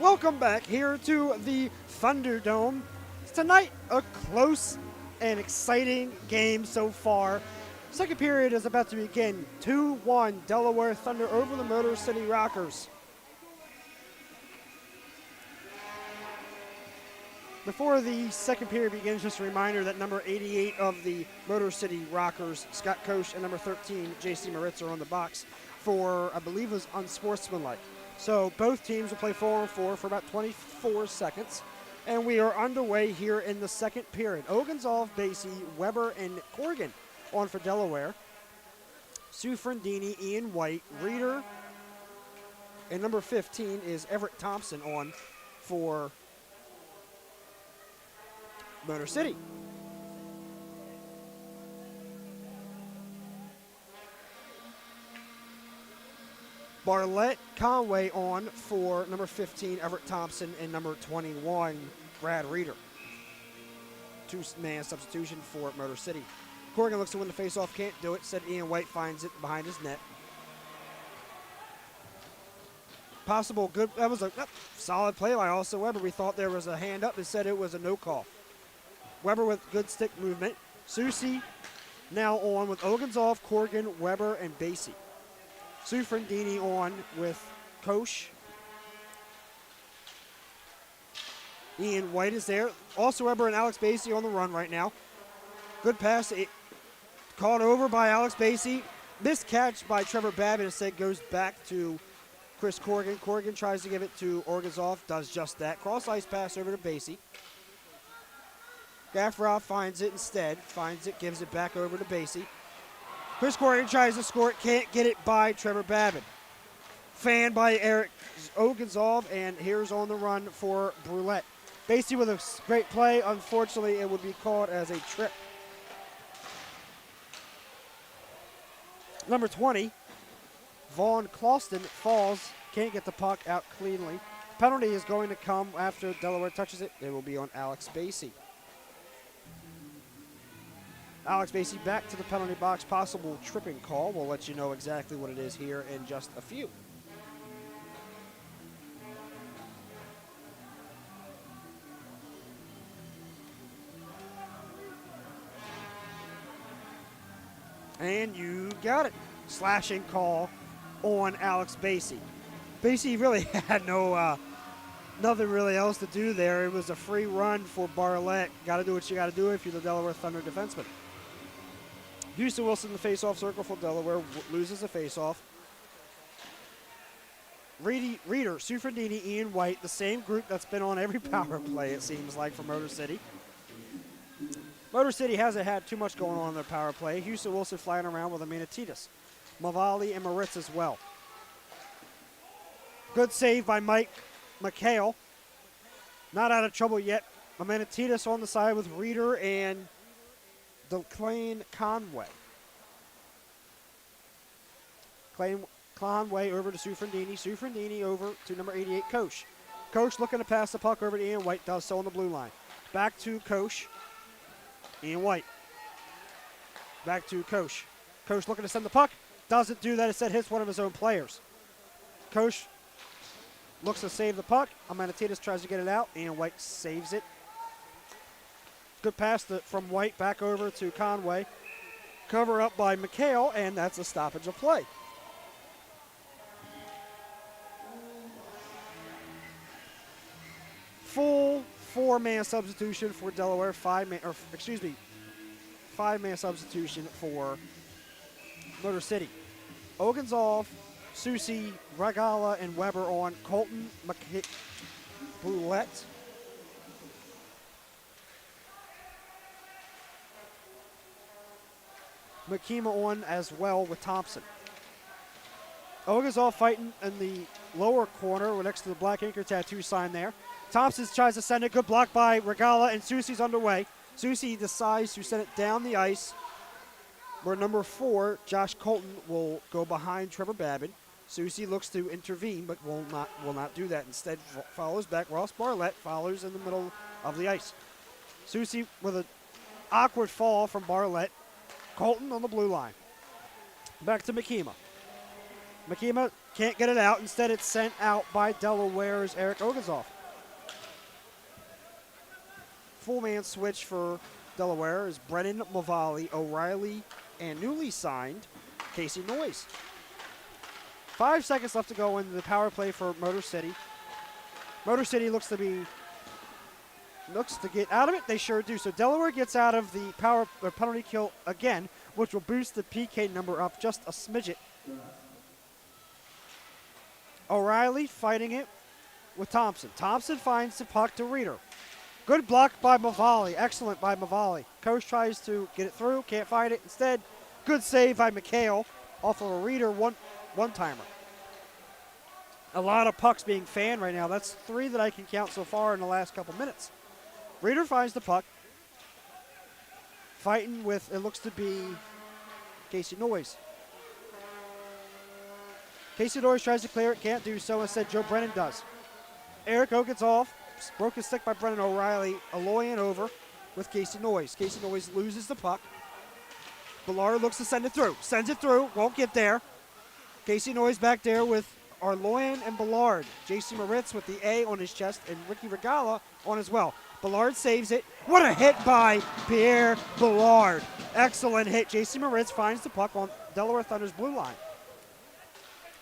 Welcome back here to the Thunderdome. Tonight, a close and exciting game so far. Second period is about to begin. 2-1 Delaware Thunder over the Motor City Rockers. Before the second period begins, just a reminder that number 88 of the Motor City Rockers, Scott Koch, and number 13, J.C. Moritz, are on the box for, I believe, was unsportsmanlike. So both teams will play 4-on-4 for about 24 seconds. And we are underway here in the second period. Ogunzov, Basie, Weber, and Corrigan on for Delaware. Sufrandini, Ian White, Reeder, and number 15 is Everett Thompson on for Motor City. Barlett, Conway on for number 15, Everett Thompson, and number 21, Brad Reeder. Two-man substitution for Motor City. Corrigan looks to win the face-off, can't do it. Said Ian White finds it behind his net. Possible good, that was a solid play by also Weber. We thought there was a hand up and said it was a no call. Weber with good stick movement. Susi now on with Ogunzov, Corrigan, Weber, and Basie. Sufrandini on with Koch. Ian White is there. Also Weber and Alex Basie on the run right now. Good pass. Caught over by Alex Basie. Missed catch by Trevor Babbitt. Instead goes back to Chris Corrigan. Corrigan tries to give it to Ogunzov. Does just that. Cross ice pass over to Basie. Gaffrow finds it instead. Finds it. Gives it back over to Basie. Chris Corrigan tries to score it, can't get it by Trevor Babbitt. Fanned by Eric Ogunzov, and here's on the run for Brulette. Basie with a great play. Unfortunately, it would be called as a trip. Number 20, Vaughn Clauston falls, can't get the puck out cleanly. Penalty is going to come after Delaware touches it. It will be on Alex Basie. Alex Basie back to the penalty box. Possible tripping call. We'll let you know exactly what it is here in just a few. And you got it. Slashing call on Alex Basie. Basie really had nothing really else to do there. It was a free run for Barlett. Got to do what you got to do if you're the Delaware Thunder defenseman. Houston Wilson in the face-off circle for Delaware, loses the face-off. Reeder, Sufrandini, Ian White, the same group that's been on every power play, it seems like, for Motor City. Motor City hasn't had too much going on in their power play. Houston Wilson flying around with Aminatitis. Mavali and Moritz as well. Good save by Mike McHale. Not out of trouble yet. Aminatitis on the side with Reeder and Declan Conway. Conway over to Sufrandini. Sufrandini over to number 88, Koch. Koch looking to pass the puck over to Ian White. Does so on the blue line. Back to Koch. Ian White. Back to Koch. Koch looking to send the puck. Doesn't do that. Instead hits one of his own players. Koch looks to save the puck. Aminatitis tries to get it out. Ian White saves it. Good pass from White back over to Conway. Cover up by McHale, and that's a stoppage of play. Full four-man substitution for Delaware. Five-man substitution for Motor City. Ogunzov, Susi, Regala, and Weber on. Colton, Brulette. Makima on as well with Thompson. Ogunzov fighting in the lower corner next to the Black Anchor tattoo sign there. Thompson tries to send it. Good block by Regala, and Susi's underway. Susi decides to send it down the ice where number 4, Josh Colton, will go behind Trevor Babbitt. Susi looks to intervene but will not do that. Instead follows back. Ross Barlett follows in the middle of the ice. Susi with an awkward fall from Barlett. Colton on the blue line. Back to Makima. Makima Can't get it out. Instead, it's sent out by Delaware's Eric Ogazoff. Full man switch for Delaware is Brennan Mavali, O'Reilly, and newly signed Casey Noyes. 5 seconds left to go in the power play for Motor City. Motor City looks to get out of it. They sure do. So Delaware gets out of the penalty kill again, which will boost the PK number up just a smidget. O'Reilly fighting it with Thompson. Thompson finds the puck to Reeder. Good block by Mavali. Excellent by Mavali. Coach tries to get it through. Can't find it. Instead, good save by McHale off of a Reeder one-timer. A lot of pucks being fanned right now. That's 3 that I can count so far in the last couple minutes. Reeder finds the puck. Fighting with, it looks to be Casey Noyes. Casey Noyes tries to clear it. Can't do so. Instead, Joe Brennan does. Eric O gets off. Broken stick by Brennan O'Reilly. Aloyan over with Casey Noyes. Casey Noyes loses the puck. Ballard looks to send it through. Sends it through. Won't get there. Casey Noyes back there with Arloyan and Ballard. J.C. Moritz with the A on his chest and Ricky Regala on as well. Ballard saves it. What a hit by Pierre Ballard. Excellent hit. J.C. Moritz finds the puck on Delaware Thunder's blue line.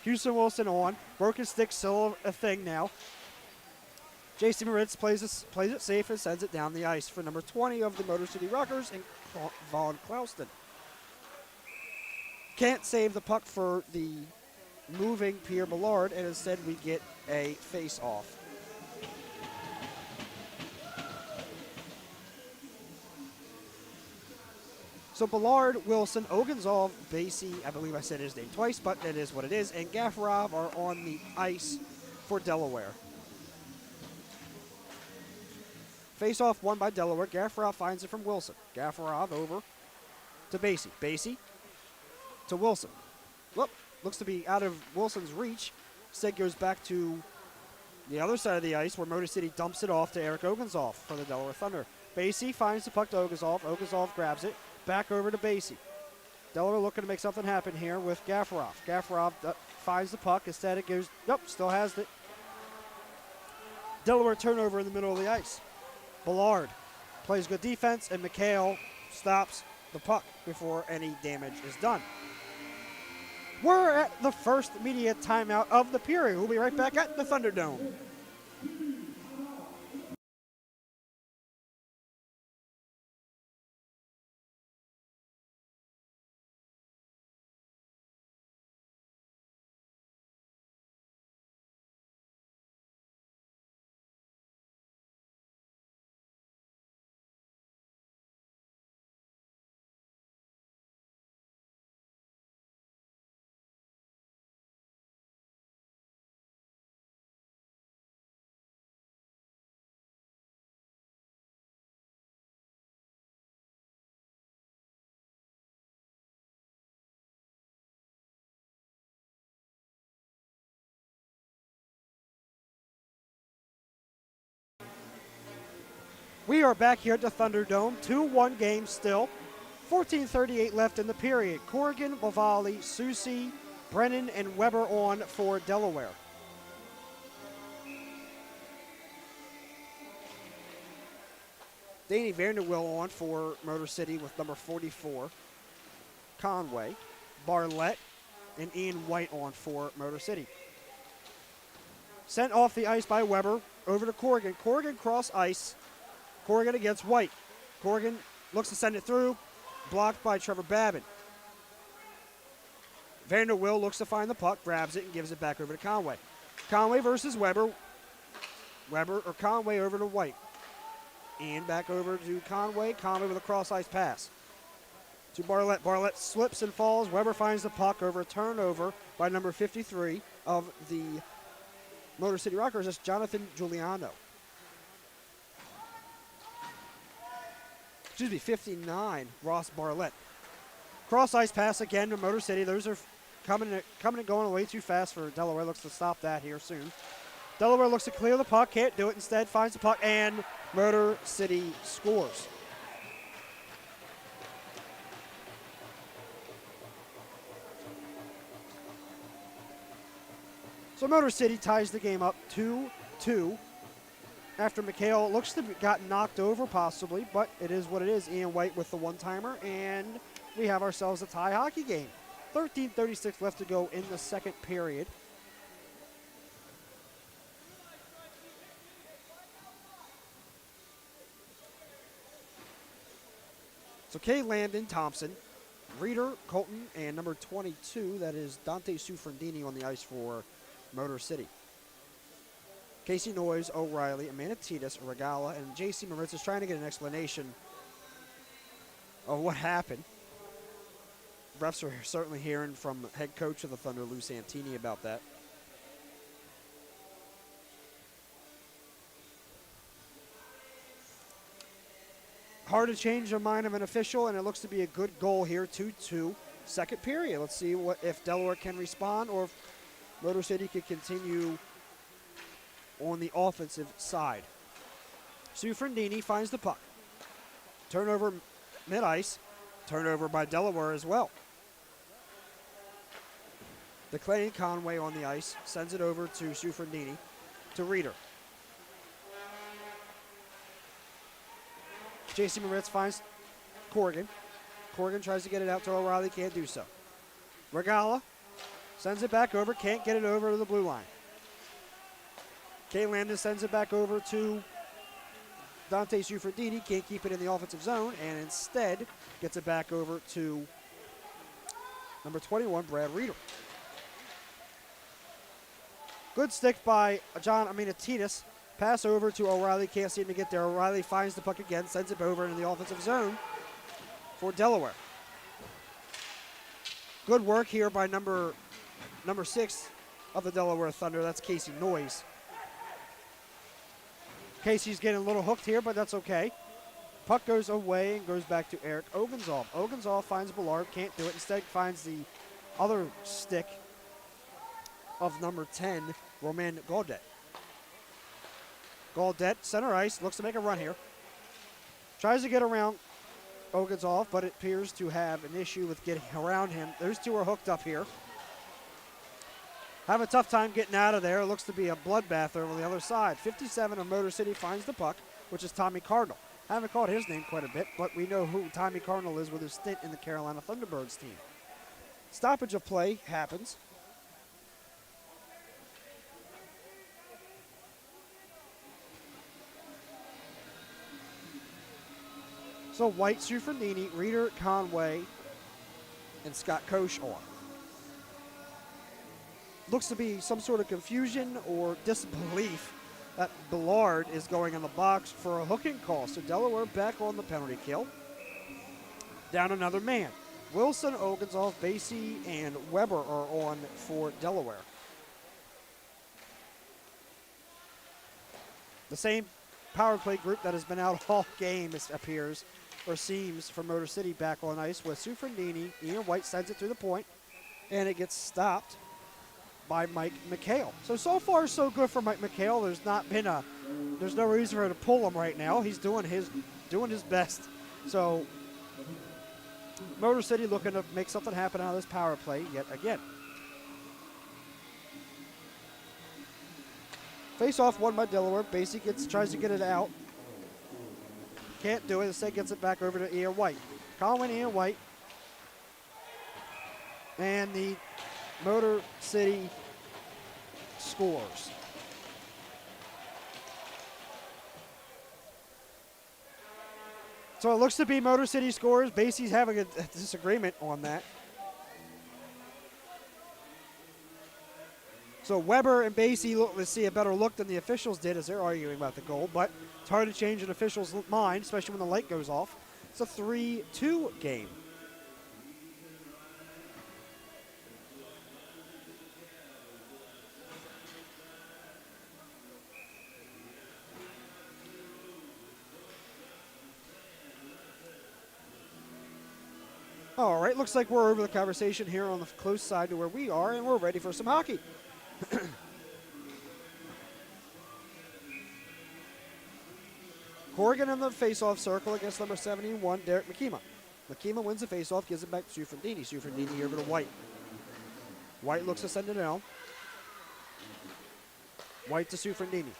Houston Wilson on. Broken stick still a thing now. J.C. Moritz plays it safe and sends it down the ice for number 20 of the Motor City Rockers and Vaughn Clouston. Can't save the puck for the moving Pierre Ballard, and instead we get a face-off. So Ballard, Wilson, Oganzov, Basie, I believe I said his name twice, but it is what it is, and Gaffarov are on the ice for Delaware. Face-off won by Delaware. Gaffarov finds it from Wilson. Gaffarov over to Basie. Basie to Wilson. Whoop, looks to be out of Wilson's reach. Instead goes back to the other side of the ice where Motor City dumps it off to Eric Oganzov for the Delaware Thunder. Basie finds the puck to Oganzov. Oganzov grabs it. Back over to Basie. Delaware looking to make something happen here with Gaffarov. Gaffarov finds the puck. Instead it goes, nope, still has it. Delaware turnover in the middle of the ice. Ballard plays good defense, and McHale stops the puck before any damage is done. We're at the first media timeout of the period. We'll be right back at the Thunderdome. We are back here at the Thunderdome. 2-1 game still. 14:38 left in the period. Corrigan, Mavali, Susi, Brennan, and Weber on for Delaware. Danny Vanderwill on for Motor City with number 44. Conway, Barlett, and Ian White on for Motor City. Sent off the ice by Weber over to Corrigan. Corrigan cross ice. Corrigan against White. Corrigan looks to send it through. Blocked by Trevor Babin. Vanderwill looks to find the puck, grabs it, and gives it back over to Conway. Conway versus Weber. Conway over to White. Ian back over to Conway. Conway with a cross ice pass to Barlett. Barlett slips and falls. Weber finds the puck over a turnover by number 53 of the Motor City Rockers. That's Jonathan Giuliano. 59, Ross Barlett. Cross ice pass again to Motor City. Those are coming and going way too fast for Delaware. Looks to stop that here soon. Delaware looks to clear the puck. Can't do it. Instead finds the puck, and Motor City scores. So Motor City ties the game up 2-2 after McHale looks to have got knocked over possibly, but it is what it is. Ian White with the one-timer, and we have ourselves a tie hockey game. 13:36 left to go in the second period. So Kay Landon Thompson, Reeder, Colton, and number 22, that is Dante Sufrandini on the ice for Motor City. Casey Noyes, O'Reilly, Amanatitas, Regala, and J.C. Moritz is trying to get an explanation of what happened. Refs are certainly hearing from head coach of the Thunder, Lou Santini, about that. Hard to change the mind of an official, and it looks to be a good goal here, 2-2, second period. Let's see if Delaware can respond or if Motor City can continue on the offensive side. Sufrandini finds the puck. Turnover mid-ice. Turnover by Delaware as well. DeClay Conway on the ice. Sends it over to Sufrandini to Reeder. J.C. Moritz finds Corrigan. Corrigan tries to get it out to O'Reilly. Can't do so. Regala sends it back over. Can't get it over to the blue line. Kay Landon sends it back over to Dante Sufrandini. Can't keep it in the offensive zone, and instead gets it back over to number 21, Brad Reeder. Good stick by John Amanatitas. Pass over to O'Reilly. Can't seem to get there. O'Reilly finds the puck again, sends it over into the offensive zone for Delaware. Good work here by number 6 of the Delaware Thunder. That's Casey Noyes. Casey's getting a little hooked here, but that's okay. Puck goes away and goes back to Eric Ogenzov. Ogenzov finds Ballard, can't do it. Instead finds the other stick of number 10, Romain Gaudet. Gaudet, center ice, looks to make a run here. Tries to get around Ogenzov, but it appears to have an issue with getting around him. Those two are hooked up here. Have a tough time getting out of there. It looks to be a bloodbath over on the other side. 57 of Motor City finds the puck, which is Tommy Cardinal. Haven't called his name quite a bit, but we know who Tommy Cardinal is with his stint in the Carolina Thunderbirds team. Stoppage of play happens. So White, Sufrandini, Reeder, Conway, and Scott Koch on. Looks to be some sort of confusion or disbelief that Ballard is going in the box for a hooking call. So Delaware back on the penalty kill. Down another man. Wilson, Ogenzov, Basie, and Weber are on for Delaware. The same power play group that has been out all game appears or seems for Motor City back on ice with Sufrandini. Ian White sends it through the point, and it gets stopped by Mike McHale. So far so good for Mike McHale. There's no reason for him to pull him right now. He's doing his best. So Motor City looking to make something happen out of this power play yet again. Face off won by Delaware. Basie tries to get it out. Can't do it. Instead gets it back over to Ian White. Colin Ian White. And the Motor City scores. So it looks to be Motor City scores. Basie's having a disagreement on that. So Weber and Basie let's see a better look than the officials did as they're arguing about the goal, but it's hard to change an official's mind, especially when the light goes off. It's a 3-2 game. All right, looks like we're over the conversation here on the close side to where we are, and we're ready for some hockey. Corrigan in the face-off circle against number 71, Derek McKeema. McKeema wins the face-off, gives it back to Sufrandini. Sufrandini over to White. White looks to send it down. White to Sufrandini.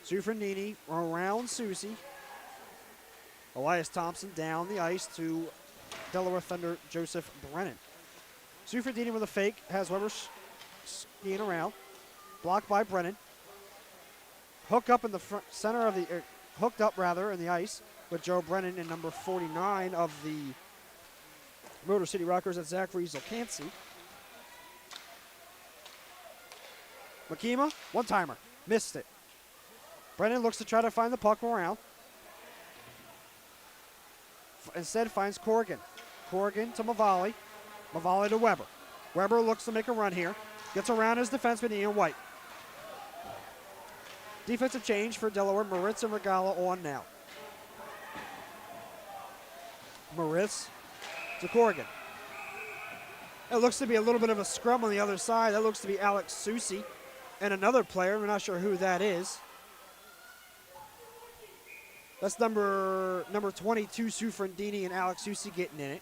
Sufrandini around Susie. Elias Thompson down the ice to Delaware Thunder Joseph Brennan. Sufrandini with a fake, has Weber skiing around. Blocked by Brennan. Hook up in the front center of the, hooked up rather in the ice with Joe Brennan and number 49 of the Motor City Rockers, at Zachary Zolkansky. Makima, one-timer, missed it. Brennan looks to try to find the puck around. Instead finds Corrigan. Corrigan to Mavali. Mavali to Weber. Weber looks to make a run here. Gets around his defenseman, Ian White. Defensive change for Delaware. Moritz and Regala on now. Moritz to Corrigan. It looks to be a little bit of a scrum on the other side. That looks to be Alex Susie and another player. We're not sure who that is. That's number 22, Sufrandini, and Alex Susie getting in it.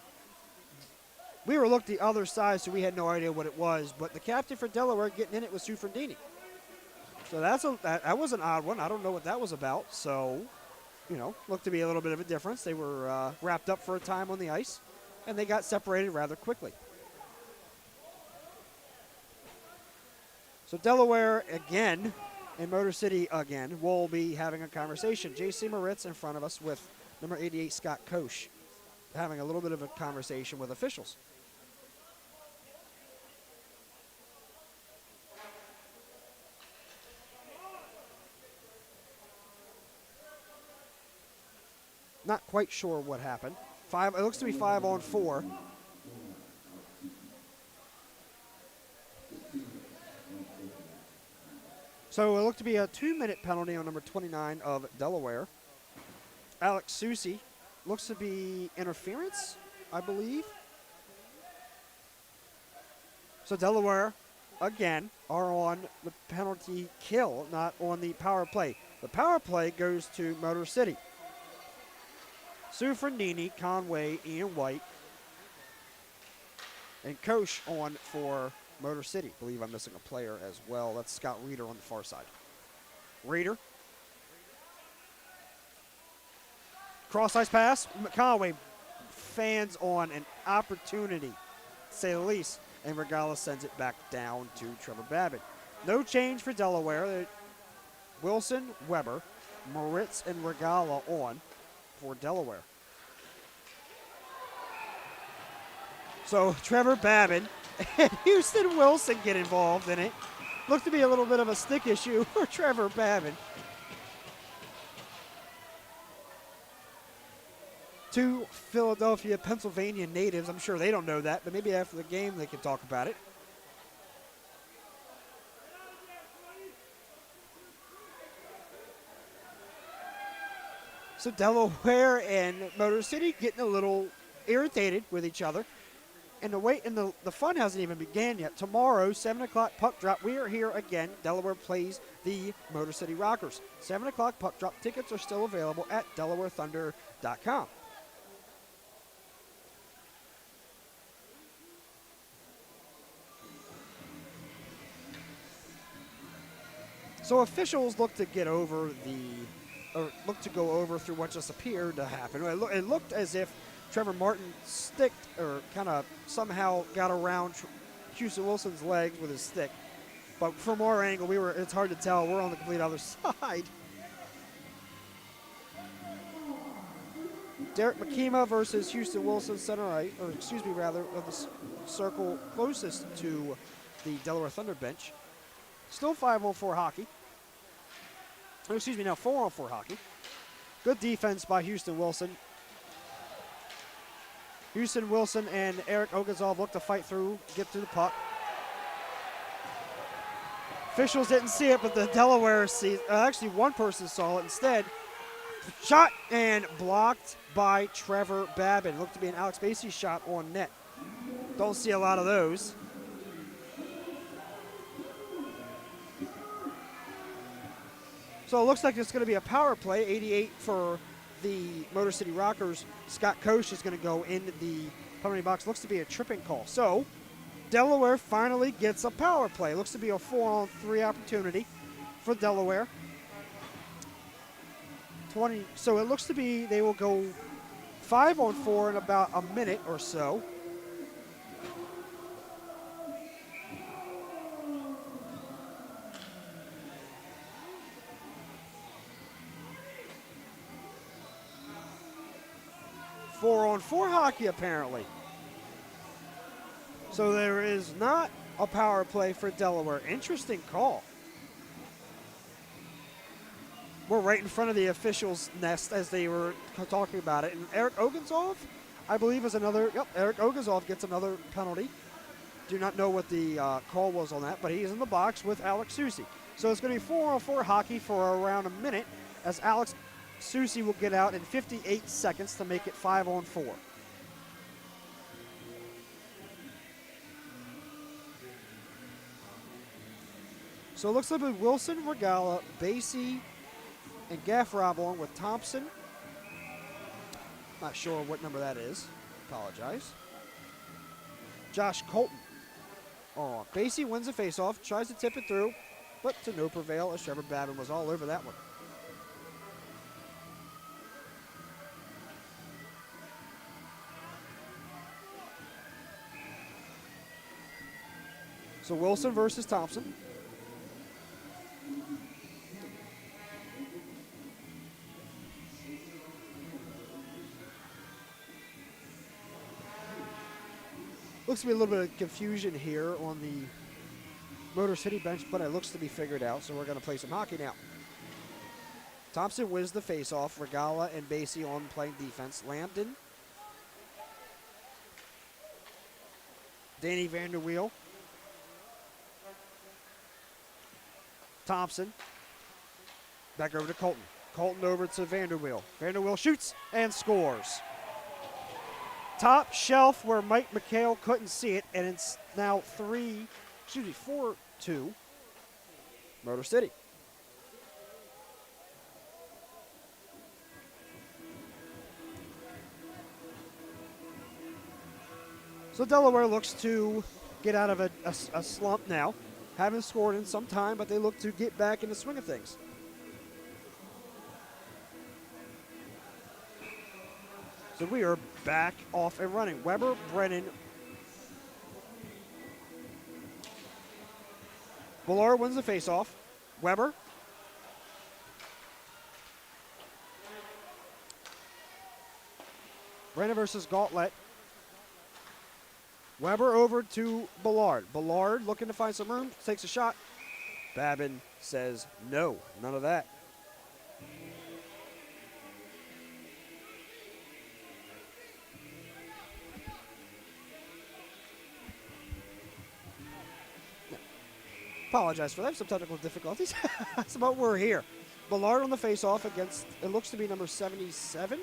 We were looked the other side, so we had no idea what it was. But the captain for Delaware getting in it was Sufrandini. So that was an odd one. I don't know what that was about. So, looked to be a little bit of a difference. They were wrapped up for a time on the ice, and they got separated rather quickly. So Delaware again, and Motor City again, will be having a conversation. J.C. Moritz in front of us with number 88, Scott Koch, having a little bit of a conversation with officials. Not quite sure what happened. It looks to be 5-on-4. So it looked to be a 2-minute penalty on number 29 of Delaware. Alex Susie looks to be interference, I believe. So Delaware, again, are on the penalty kill, not on the power play. The power play goes to Motor City. Sufrandini, Conway, Ian White, and Koch on for Motor City. I believe I'm missing a player as well. That's Scott Reeder on the far side. Reeder. Cross-ice pass. Conway fans on an opportunity, to say the least, and Regala sends it back down to Trevor Babbitt. No change for Delaware. Wilson, Weber, Moritz, and Regala on for Delaware. So Trevor Babbitt and Houston Wilson get involved in it. Looked to be a little bit of a stick issue for Trevor Babbitt. Two Philadelphia, Pennsylvania natives. I'm sure they don't know that, but maybe after the game they can talk about it. So Delaware and Motor City getting a little irritated with each other. And the fun hasn't even began yet. Tomorrow, 7 o'clock puck drop. We are here again. Delaware plays the Motor City Rockers. 7 o'clock puck drop. Tickets are still available at DelawareThunder.com. So officials look to go over through what just appeared to happen. It looked as if Trevor Martin sticked or kind of somehow got around Houston Wilson's legs with his stick. But from our angle, it's hard to tell. We're on the complete other side. Derek Makima versus Houston Wilson, center right, of the circle closest to the Delaware Thunder bench. Still 5-on-4 hockey. Now 4-on-4 hockey. Good defense by Houston Wilson. Houston Wilson and Eric Ogazov look to fight through, get to the puck. Officials didn't see it, but the Delaware actually one person saw it instead. Shot and blocked by Trevor Babbitt. Looked to be an Alex Basie shot on net. Don't see a lot of those. So it looks like it's going to be a power play. 88 for the Motor City Rockers. Scott Koch is going to go into the penalty box. Looks to be a tripping call. So Delaware finally gets a power play. Looks to be a 4-on-3 opportunity. for Delaware. 20. So it looks to be they will go 5-on-4 in about a minute or so. Four-on-4 hockey, apparently. So there is not a power play for Delaware. Interesting call. We're right in front of the officials' nest as they were talking about it. And Eric Ogenzov, I believe, is another. Yep, Eric Ogenzov gets another penalty. Do not know what the call was on that, but he is in the box with Alex Susi. So it's going to be 4-on-4 hockey for around a minute as Alex Susi will get out in 58 seconds to make it 5-on-4. So it looks like with Wilson, Regala, Basie, and Gaffrab along with Thompson. Not sure what number that is. Apologize. Josh Colton. Oh, Basie wins the faceoff, tries to tip it through, but to no prevail as Trevor Babin was all over that one. So Wilson versus Thompson. Looks to be a little bit of confusion here on the Motor City bench, but it looks to be figured out, so we're going to play some hockey now. Thompson wins the faceoff. Regala and Basie on playing defense. Lambden. Danny Vanderweel. Thompson. Back over to Colton. Colton over to Vanderweel. Vanderweel shoots and scores. Top shelf where Mike McHale couldn't see it, and it's now 4-2 Motor City. So Delaware looks to get out of a slump now. Haven't scored in some time, but they look to get back in the swing of things. So we are back off and running. Weber, Brennan. Ballard wins the faceoff. Weber. Brennan versus Gauntlet. Weber over to Ballard. Ballard looking to find some room, takes a shot. Babin says no, none of that. Apologize for that, some technical difficulties. But we're here. Ballard on the faceoff against, it looks to be number 77.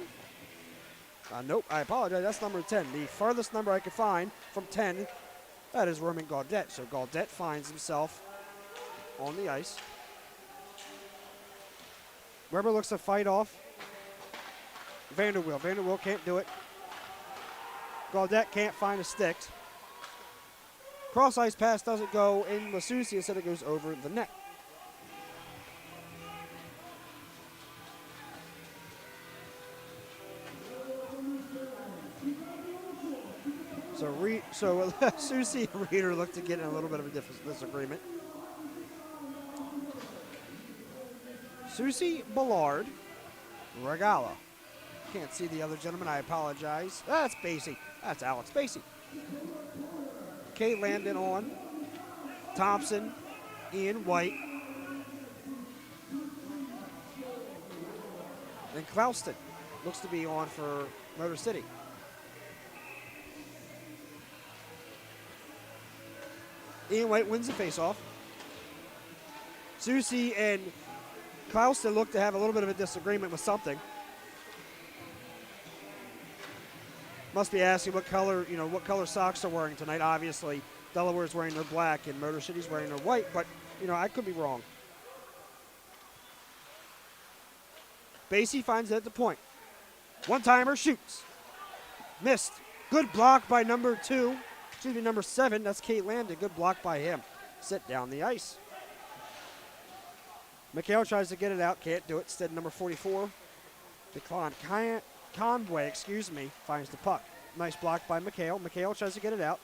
Nope, I apologize, that's number 10. The farthest number I could find from 10, that is Roman Gaudet. So Gaudet finds himself on the ice. Weber looks to fight off Vanderweel. Vanderweel can't do it. Gaudet can't find a stick. Cross ice pass doesn't go in Lasusi, instead it goes over the net. So Susi and Reeder look to get in a little bit of a disagreement. Susi, Ballard, Regala. Can't see the other gentleman, I apologize. That's Basie. That's Alex Basie. Kate Lambden on. Thompson, Ian White. And Clouston looks to be on for Motor City. Ian White wins the faceoff. Susi and Clouston look to have a little bit of a disagreement with something. Must be asking what color socks they're wearing tonight. Obviously, Delaware's wearing their black and Motor City's wearing their white, but, I could be wrong. Basie finds it at the point. One-timer, shoots. Missed. Good block by number 7. That's Kate Lambden. Good block by him. Sit down the ice. McHale tries to get it out, can't do it. Instead, number 44, Conway, finds the puck. Nice block by McHale. McHale tries to get it out.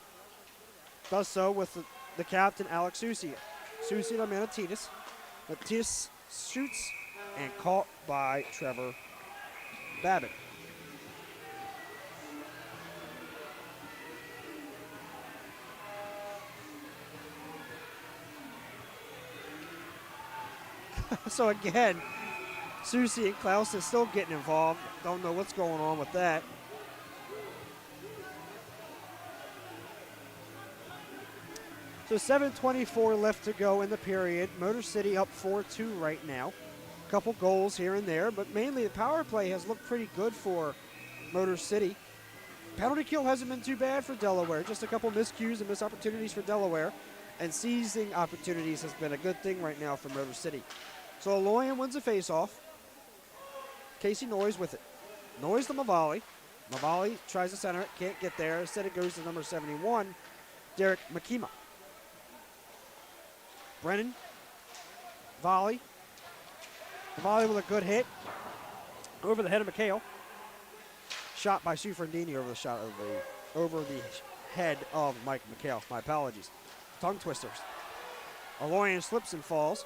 Does so with the captain, Alex Susi. Susi to Manatitas. Manatitas shoots and caught by Trevor Babbitt. So again, Susi and Klaus is still getting involved. Don't know what's going on with that. So 7:24 left to go in the period. Motor City up 4-2 right now. A couple goals here and there, but mainly the power play has looked pretty good for Motor City. Penalty kill hasn't been too bad for Delaware. Just a couple miscues and missed opportunities for Delaware. And seizing opportunities has been a good thing right now for Motor City. So Aloyan wins a face-off. Casey Noyes with it. Noyes to Mavali. Mavali tries to center it, can't get there. Instead it goes to number 71, Derek Makima. Brennan. Volley. Volley with a good hit. Over the head of McHale. Shot by Sue Ferndini over the head of Mike McHale. My apologies. Tongue twisters. Aloyan slips and falls.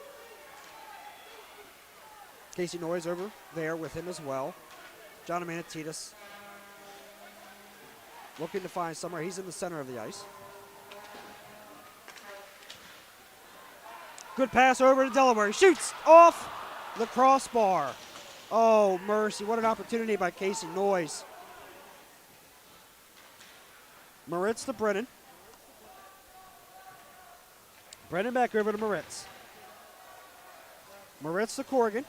Casey Noyes over there with him as well. John Manatitas looking to find somewhere. He's in the center of the ice. Good pass over to Delaware. He shoots off the crossbar. Oh, mercy. What an opportunity by Casey Noyes. Moritz to Brennan. Brennan back over to Moritz. Moritz to Corrigan.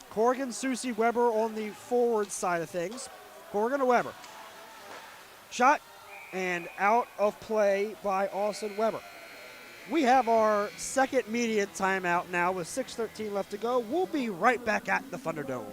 Corrigan, Susi, Weber on the forward side of things. Corrigan to Weber. Shot and out of play by Austin Weber. We have our second media timeout now with 6:13 left to go. We'll be right back at the Thunderdome.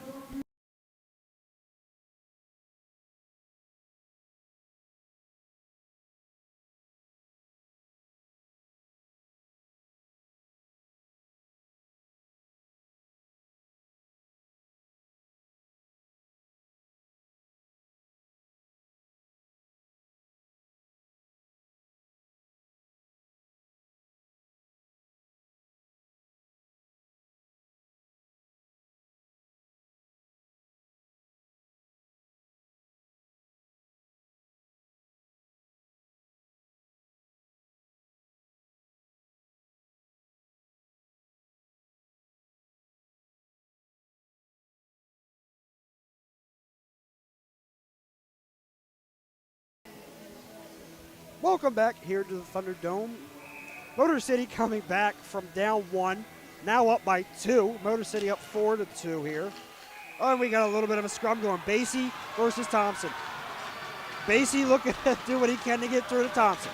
Welcome back here to the Thunderdome. Motor City coming back from down 1, now up by 2. Motor City up 4-2 here. Oh, and we got a little bit of a scrum going. Basie versus Thompson. Basie looking to do what he can to get through to Thompson.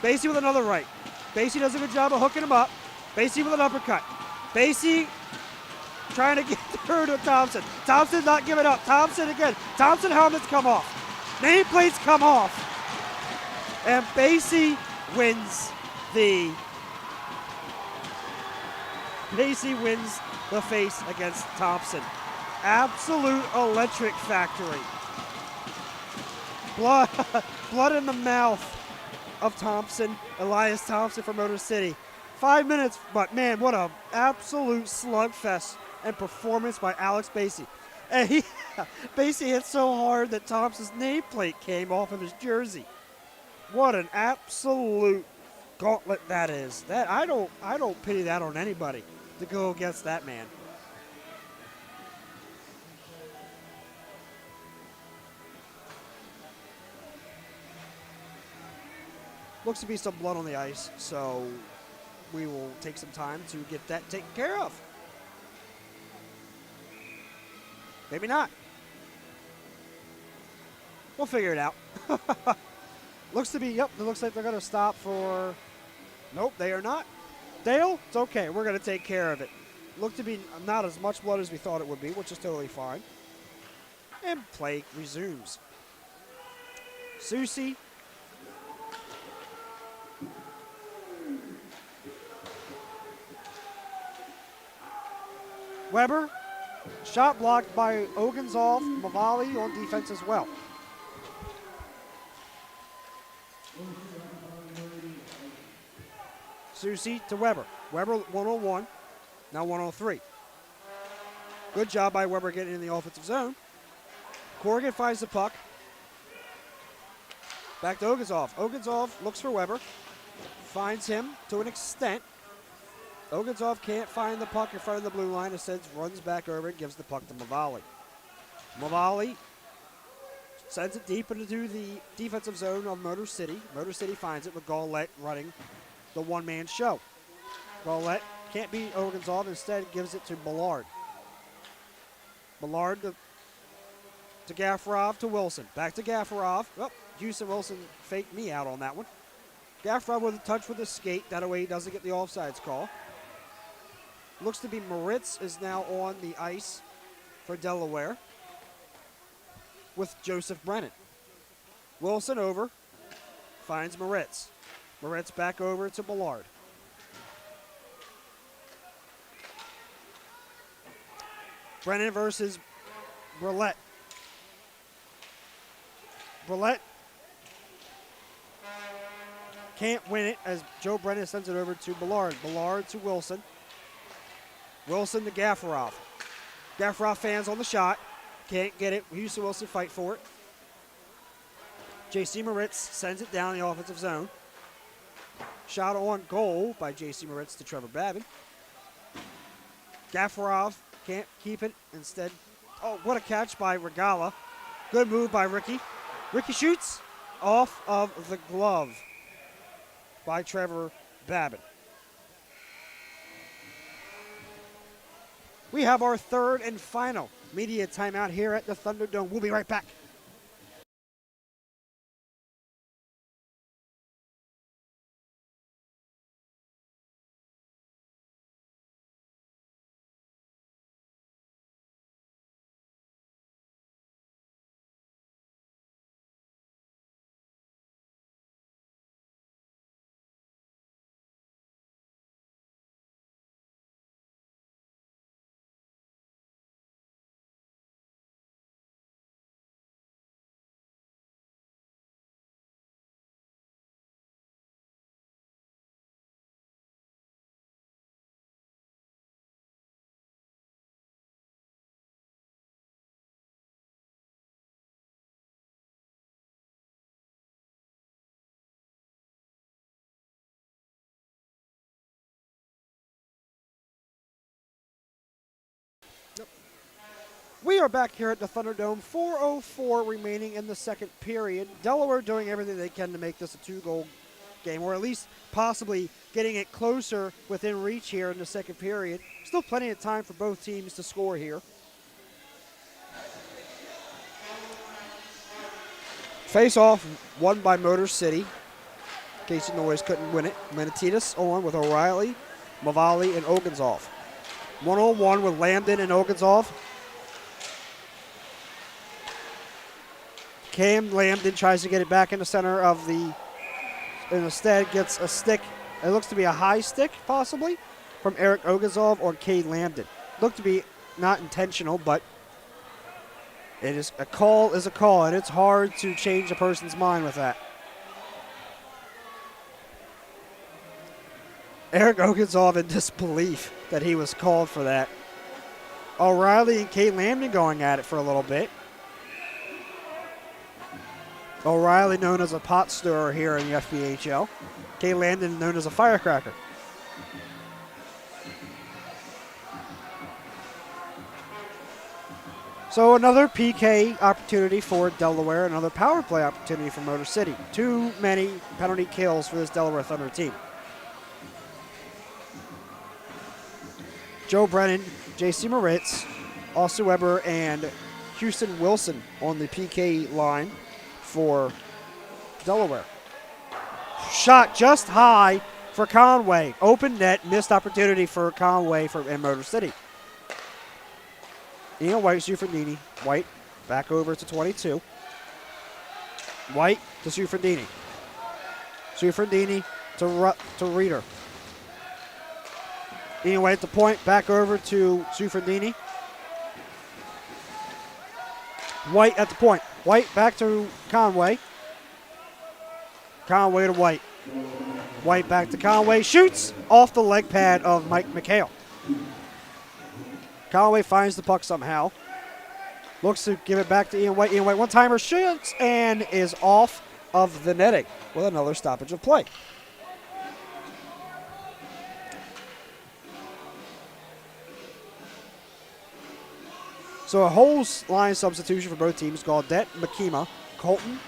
Basie with another right. Basie does a good job of hooking him up. Basie with an uppercut. Basie trying to get through to Thompson. Thompson not giving up. Thompson again. Thompson helmets come off. Nameplates come off. And Basie wins the face against Thompson. Absolute electric factory. Blood in the mouth of Thompson, Elias Thompson from Motor City. 5 minutes, but man, what an absolute slugfest and performance by Alex Basie. And Basie hit so hard that Thompson's nameplate came off of his jersey. What an absolute gauntlet that is. That I don't pity that on anybody to go against that man. Looks to be some blood on the ice, so we will take some time to get that taken care of. Maybe not. We'll figure it out. Looks to be, yep, it looks like they're going to stop for, nope, they are not. Dale, it's okay. We're going to take care of it. Looked to be not as much blood as we thought it would be, which is totally fine. And play resumes. Susi. Weber, shot blocked by Ogunzov. Mavali on defense as well. Susi to Weber. Weber 1-on-1, now 1-on-3. Good job by Weber getting in the offensive zone. Corrigan finds the puck. Back to Ogunzov. Ogunzov looks for Weber. Finds him to an extent. Ogunzov can't find the puck in front of the blue line. Instead, runs back over and gives the puck to Mavali. Mavali sends it deep into the defensive zone of Motor City. Motor City finds it with Gaullette running the one-man show. Gaullette can't beat Ogunzov. Instead, gives it to Ballard. Ballard to Gaffarov to Wilson. Back to Gaffarov. Oh, Houston Wilson faked me out on that one. Gaffarov with a touch with his skate. That way he doesn't get the offsides call. Looks to be Moritz is now on the ice for Delaware with Joseph Brennan. Wilson over. Finds Moritz. Moritz back over to Ballard. Brennan versus Brulette. Brulette can't win it as Joe Brennan sends it over to Ballard. Ballard to Wilson. Wilson to Gaffarov. Gaffarov fans on the shot. Can't get it. Houston Wilson fight for it. J.C. Moritz sends it down the offensive zone. Shot on goal by J.C. Moritz to Trevor Babin. Gaffarov can't keep it. Instead, oh, what a catch by Regala. Good move by Ricky. Ricky shoots off of the glove by Trevor Babin. We have our third and final media timeout here at the Thunderdome. We'll be right back. We are back here at the Thunderdome. 4:04 remaining in the second period. Delaware doing everything they can to make this a two-goal game, or at least possibly getting it closer within reach here in the second period. Still plenty of time for both teams to score here. Face-off won by Motor City. In case you noise couldn't win it. Menetitas on with O'Reilly, Mavali, and Ogunzov. 1-on-1 with Lambden and Ogunzov. Cam Lambden tries to get it back in the center of the, and instead gets a stick. It looks to be a high stick, possibly, from Eric Ogunzov or Cade Lambden. Looked to be not intentional, but it is a call, and it's hard to change a person's mind with that. Eric Ogunzov in disbelief that he was called for that. O'Reilly and Cade Lambden going at it for a little bit. O'Reilly known as a pot stirrer here in the FBHL. Cade Lambden known as a firecracker. So another PK opportunity for Delaware, another power play opportunity for Motor City. Too many penalty kills for this Delaware Thunder team. Joe Brennan, J.C. Moritz, Austin Weber, and Houston Wilson on the PK line for Delaware. Shot just high for Conway. Open net, missed opportunity for Conway in Motor City. Ian White, Sufredini. White back over to 22. White to Sufredini. Sufredini to Reeder. Ian White at the point, back over to Sufredini. White at the point. White back to Conway. Conway to White. White back to Conway. Shoots off the leg pad of Mike McHale. Conway finds the puck somehow. Looks to give it back to Ian White. Ian White one-timer shoots and is off of the netting with another stoppage of play. So a whole line substitution for both teams: Gaudette, Makima, Colton,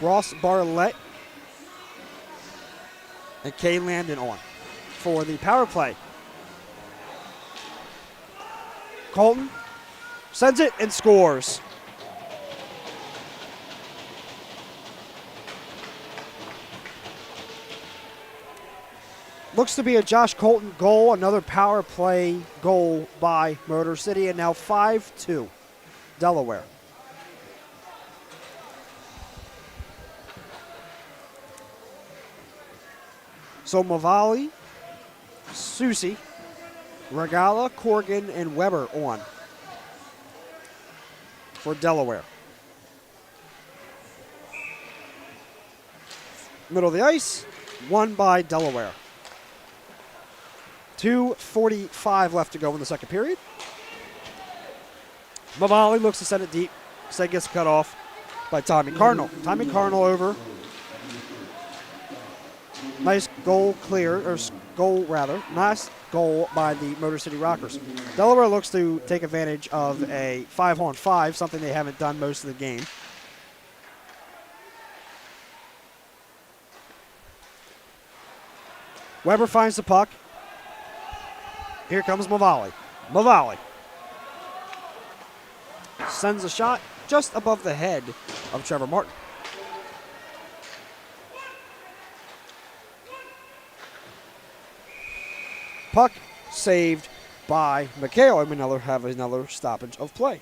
Ross Barlett, and Kay Landon on for the power play. Colton sends it and scores. Looks to be a Josh Colton goal, another power play goal by Motor City, and now 5-2 Delaware. So Mavali, Susi, Regala, Corgan, and Weber on for Delaware. Middle of the ice, won by Delaware. 2:45 left to go in the second period. Mavali looks to send it deep. Instead gets cut off by Tommy Cardinal. Tommy Cardinal over. Nice goal clear, or goal rather. Nice goal by the Motor City Rockers. Delaware looks to take advantage of a 5-on-5, something they haven't done most of the game. Weber finds the puck. Here comes Mavali. Mavali sends a shot just above the head of Trevor Martin. Puck saved by McHale, and we have another stoppage of play.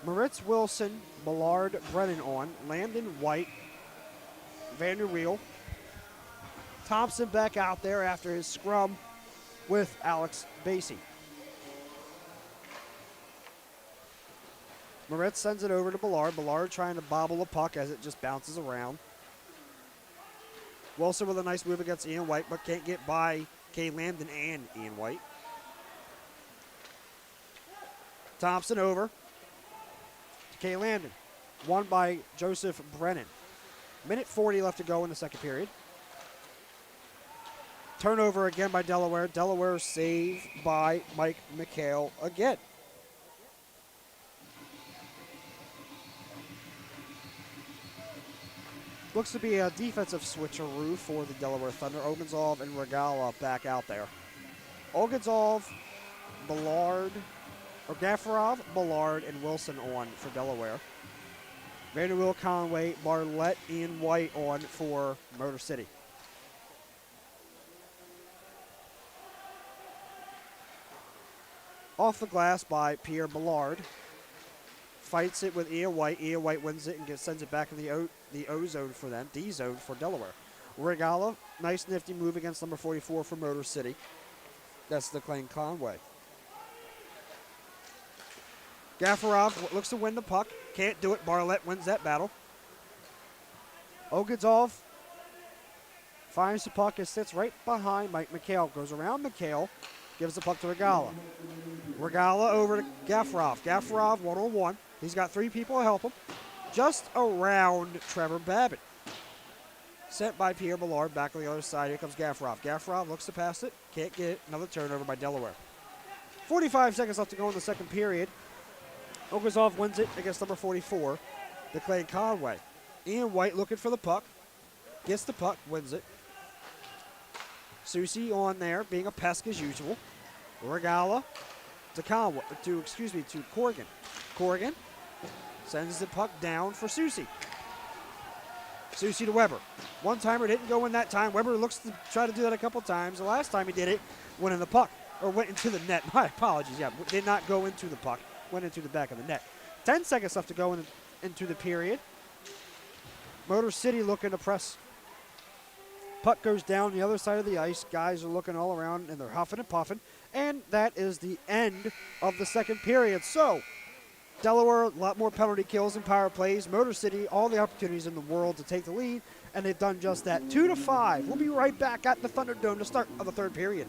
Moritz, Wilson, Millard, Brennan on, Landon, White, Vanderweel, Thompson back out there after his scrum with Alex Basie. Moritz sends it over to Millard. Millard trying to bobble a puck as it just bounces around. Wilson with a nice move against Ian White, but can't get by Kay Landon and Ian White. Thompson over to Kay Landon. Won by Joseph Brennan. Minute 40 left to go in the second period. Turnover again by Delaware. Delaware saved by Mike McHale again. Looks to be a defensive switcheroo for the Delaware Thunder. Oganzov and Regala back out there. Oganzov, Ballard, or Gaffarov, Ballard, and Wilson on for Delaware. Vanderweel, Conway, Barlett, Ian White on for Motor City. Off the glass by Pierre Ballard. Fights it with Ian White. Ian White wins it and sends it back in the O zone for them. D zone for Delaware. Regala, nice nifty move against number 44 for Motor City. That's the Clayton Conway. Gaffarov looks to win the puck. Can't do it. Barlett wins that battle. Oganzov finds the puck and sits right behind Mike McHale. Goes around McHale. Gives the puck to Regala. Regala over to Gaffarov. Gaffarov one-on-one. He's got three people to help him. Just around Trevor Babbitt. Sent by Pierre Ballard back on the other side. Here comes Gaffarov. Gaffarov looks to pass it. Can't get it. Another turnover by Delaware. 45 seconds left to go in the second period. Oganzov wins it against number 44, the Clayton Conway. Ian White looking for the puck. Gets the puck, wins it. Susi on there, being a pest as usual. Regala to Corgan. Corgan sends the puck down for Susi. Susi to Weber. One-timer didn't go in that time. Weber looks to try to do that a couple times. The last time he did it, went in the puck, or went into the net. My apologies, yeah, did not go into the puck. Went into the back of the net. 10 seconds left to go into the period. Motor City looking to press. Puck goes down the other side of the ice. Guys are looking all around, and they're huffing and puffing. And that is the end of the second period. So, Delaware, a lot more penalty kills and power plays. Motor City, all the opportunities in the world to take the lead, and they've done just that. 2-5. We'll be right back at the Thunderdome to start of the third period.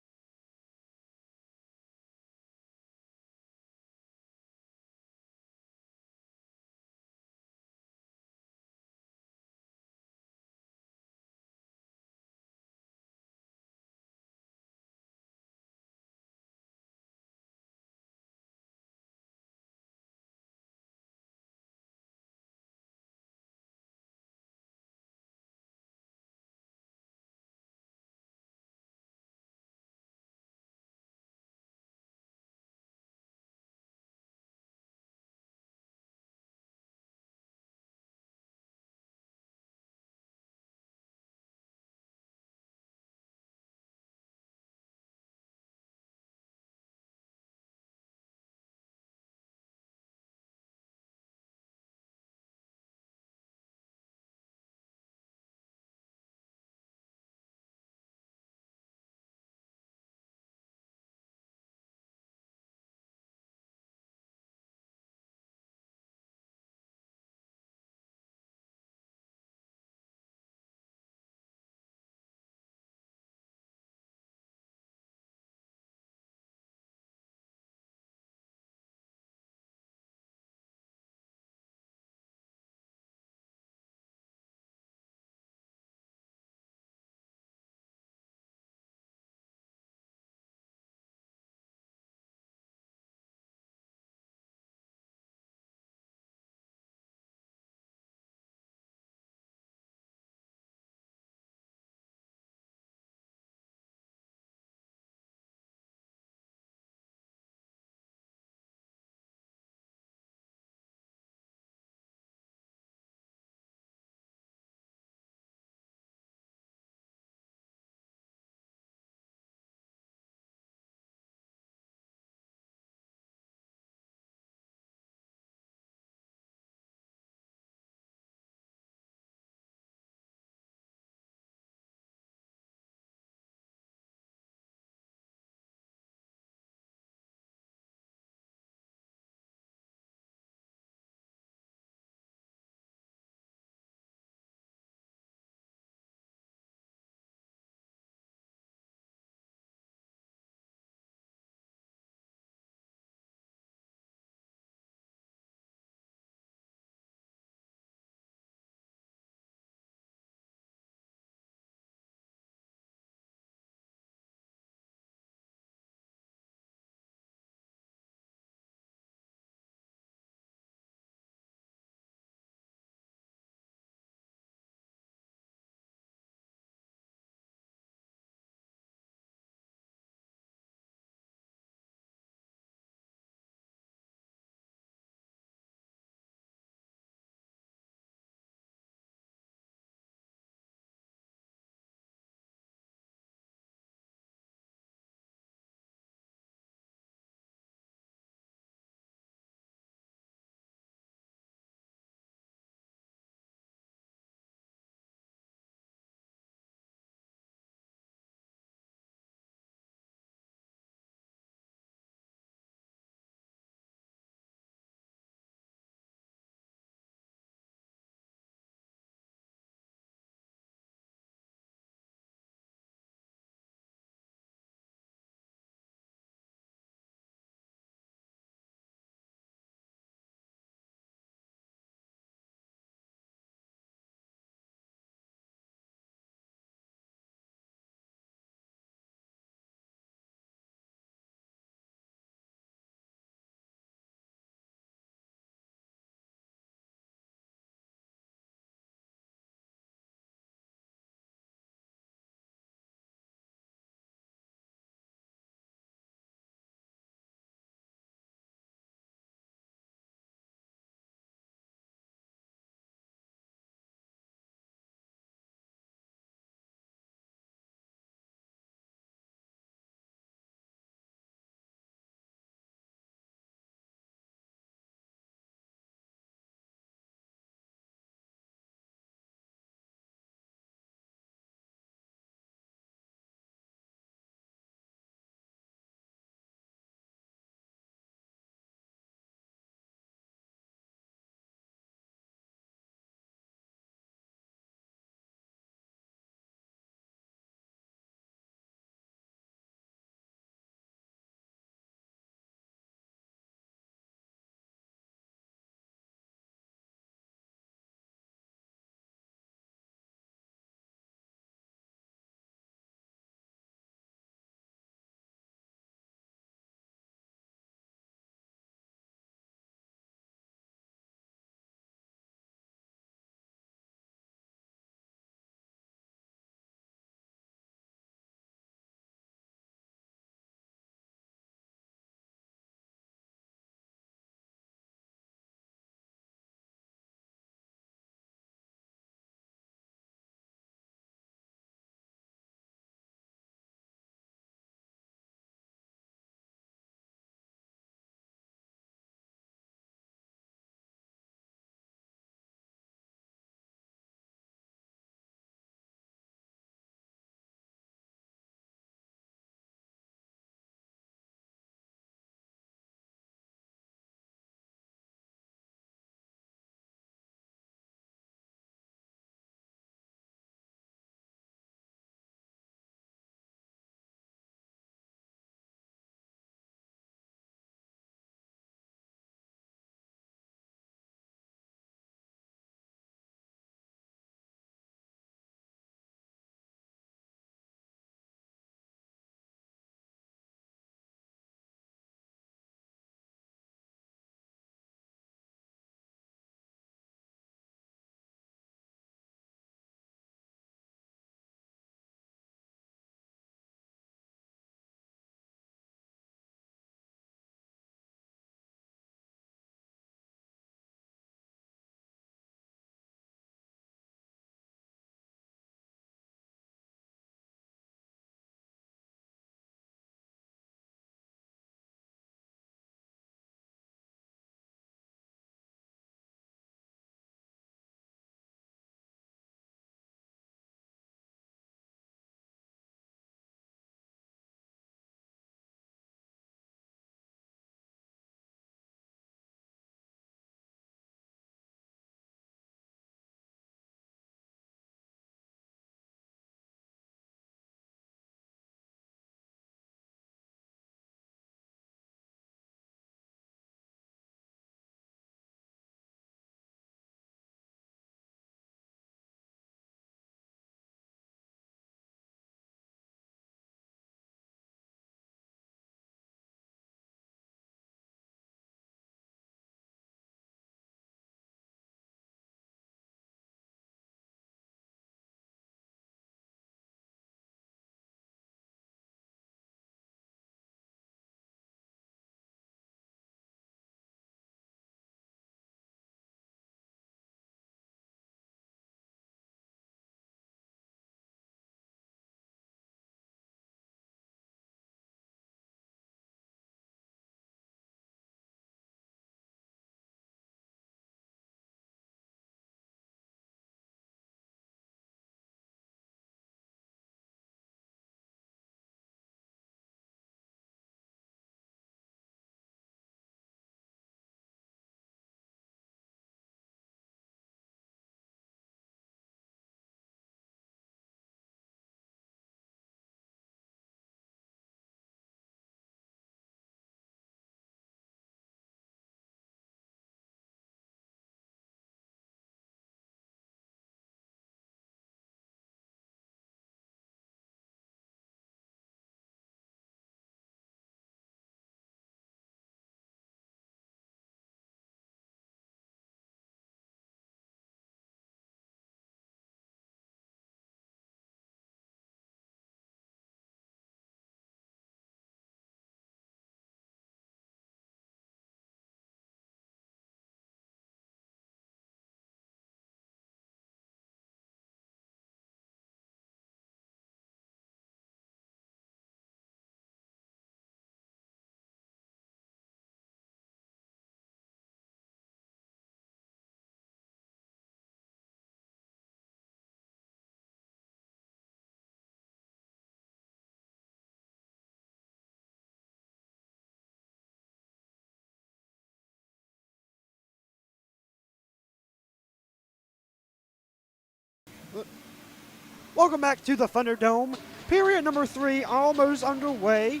Welcome back to the Thunderdome. Period number 3 almost underway.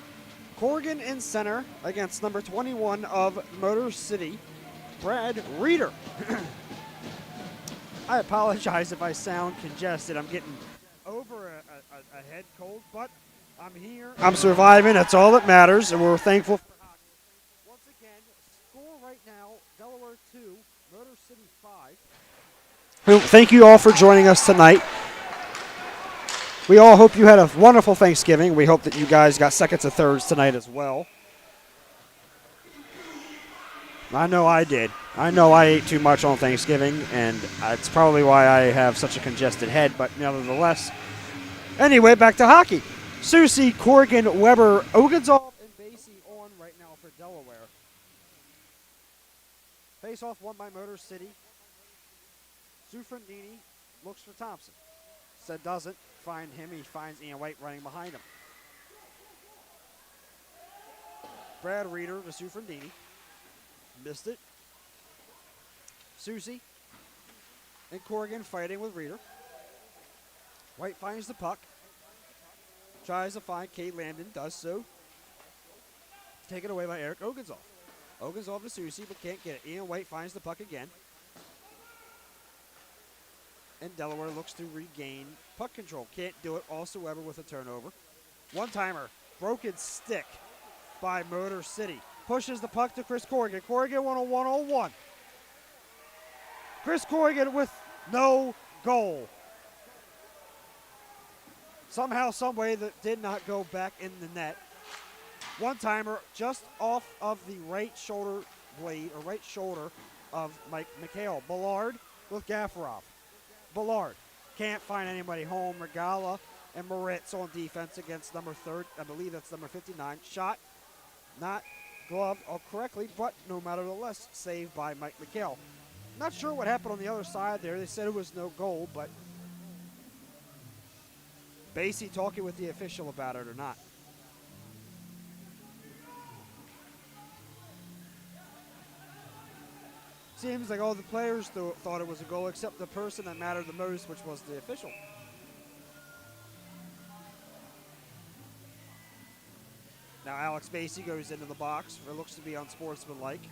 Corrigan in center against number 21 of Motor City, Brad Reeder. I apologize if I sound congested. I'm getting over a head cold, but I'm here. I'm surviving. That's all that matters, and we're thankful for hockey. Once again, score right now, Delaware 2, Motor City 5. Thank you all for joining us tonight. We all hope you had a wonderful Thanksgiving. We hope that you guys got seconds and thirds tonight as well. I know I did. I know I ate too much on Thanksgiving, and it's probably why I have such a congested head, but nevertheless. Anyway, back to hockey. Susie, Corrigan, Weber, Ogunzov, and Basie on right now for Delaware. Face-off won by Motor City. Zufrandini looks for Thompson. Said doesn't find him. He finds Ian White running behind him. Brad Reeder to Zufrandini. Missed it. Susie and Corrigan fighting with Reeder. White finds the puck. Tries to find Kate Lambden. Does so. Taken away by Eric Ogunzov. Ogunzov to Susie, but can't get it. Ian White finds the puck again. And Delaware looks to regain puck control. Can't do it. Also Weber with a turnover. One-timer. Broken stick by Motor City. Pushes the puck to Chris Corrigan. Corrigan won a 1-on-1. Chris Corrigan with no goal. Somehow, some way that did not go back in the net. One-timer just off of the right shoulder blade, or right shoulder of Mike McHale. Ballard with Gaffarov. Ballard can't find anybody home. Regala and Moritz on defense against number 3rd. I believe that's number 59. Shot not gloved correctly, but no matter the less, saved by Mike McHale. Not sure what happened on the other side there. They said it was no goal, but Basie talking with the official about it or not. Seems like all the players thought it was a goal except the person that mattered the most, which was the official. Now Alex Basie goes into the box. It looks to be unsportsmanlike.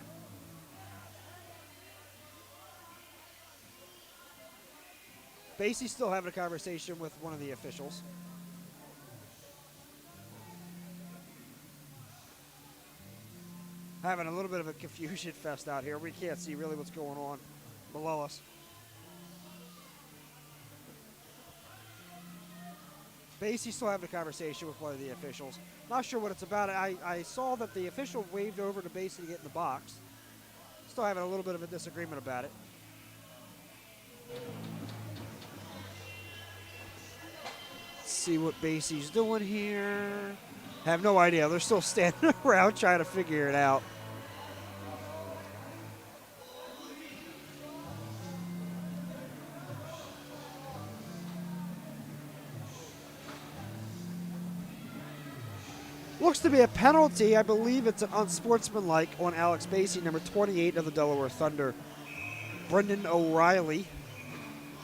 Basie still having a conversation with one of the officials. Having a little bit of a confusion fest out here. We can't see really what's going on below us. Basie still having a conversation with one of the officials. Not sure what it's about. I saw that the official waved over to Basie to get in the box. Still having a little bit of a disagreement about it. Let's see what Basie's doing here. Have no idea. They're still standing around trying to figure it out. Looks to be a penalty. I believe it's an unsportsmanlike on Alex Basie, number 28 of the Delaware Thunder. Brendan O'Reilly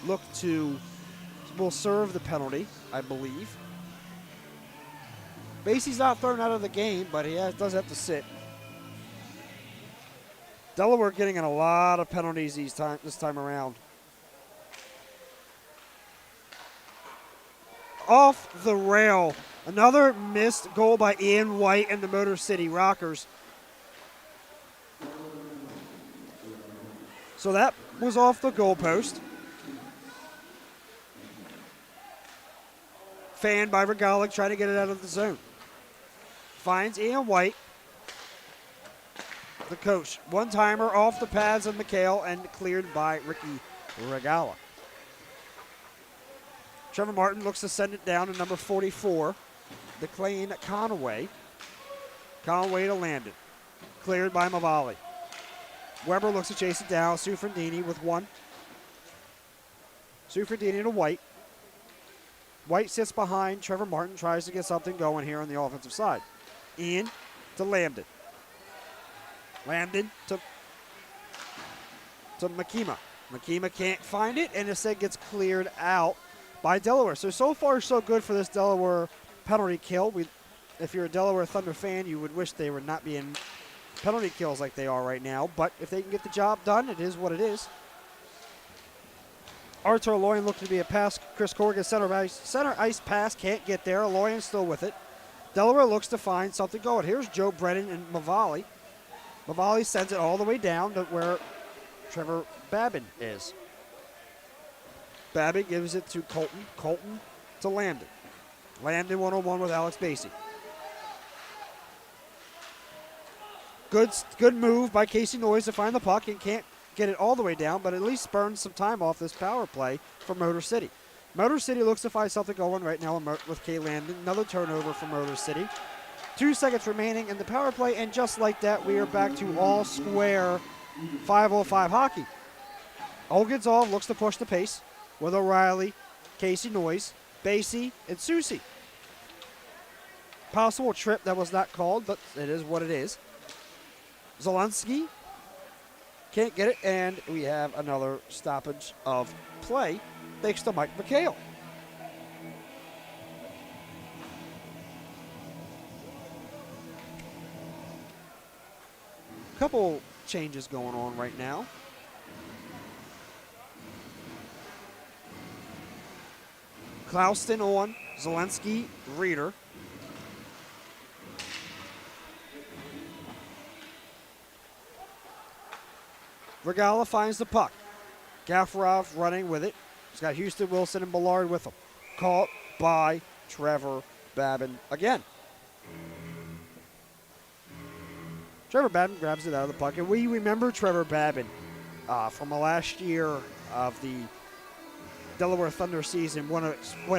will serve the penalty, I believe. Basie's not thrown out of the game, but he does have to sit. Delaware getting in a lot of penalties this time around. Off the rail. Another missed goal by Ian White and the Motor City Rockers. So that was off the goalpost. Fanned by Regalic, trying to get it out of the zone. Finds Ian White, the coach. One-timer off the pads of McHale and cleared by Ricky Regala. Trevor Martin looks to send it down to number 44, DeClain Conway. Conway to Landon. Cleared by Mavali. Weber looks to chase it down. Sufrandini with one. Sufrandini to White. White sits behind. Trevor Martin tries to get something going here on the offensive side. Ian to Lambden. Lambden to Makima. Makima can't find it, and instead gets cleared out by Delaware. So far, so good for this Delaware penalty kill. If you're a Delaware Thunder fan, you would wish they would not be in penalty kills like they are right now. But if they can get the job done, it is what it is. Arthur Aloyan looking to be a pass. Chris Corrigan, center ice pass. Can't get there. Aloyan still with it. Delaware looks to find something going. Here's Joe Brennan and Mavali. Mavali sends it all the way down to where Trevor Babin is. Babin gives it to Colton. Colton to Landon. Landon one-on-one with Alex Basie. Good move by Casey Noyes to find the puck and can't get it all the way down, but at least burns some time off this power play for Motor City. Motor City looks to find something going right now with Kay Landon. Another turnover for Motor City. 2 seconds remaining in the power play, and just like that, we are back to all square 5-on-5 hockey. Olgenzov looks to push the pace with O'Reilly, Casey Noyes, Basie, and Susie. Possible trip that was not called, but it is what it is. Zelensky can't get it, and we have another stoppage of play thanks to Mike McHale. Couple changes going on right now. Klauston on, Zelensky, Reeder. Regala finds the puck. Gaffarov running with it. He's got Houston, Wilson, and Ballard with him. Caught by Trevor Babin again. Trevor Babin grabs it out of the puck, and we remember Trevor Babin from the last year of the Delaware Thunder season. What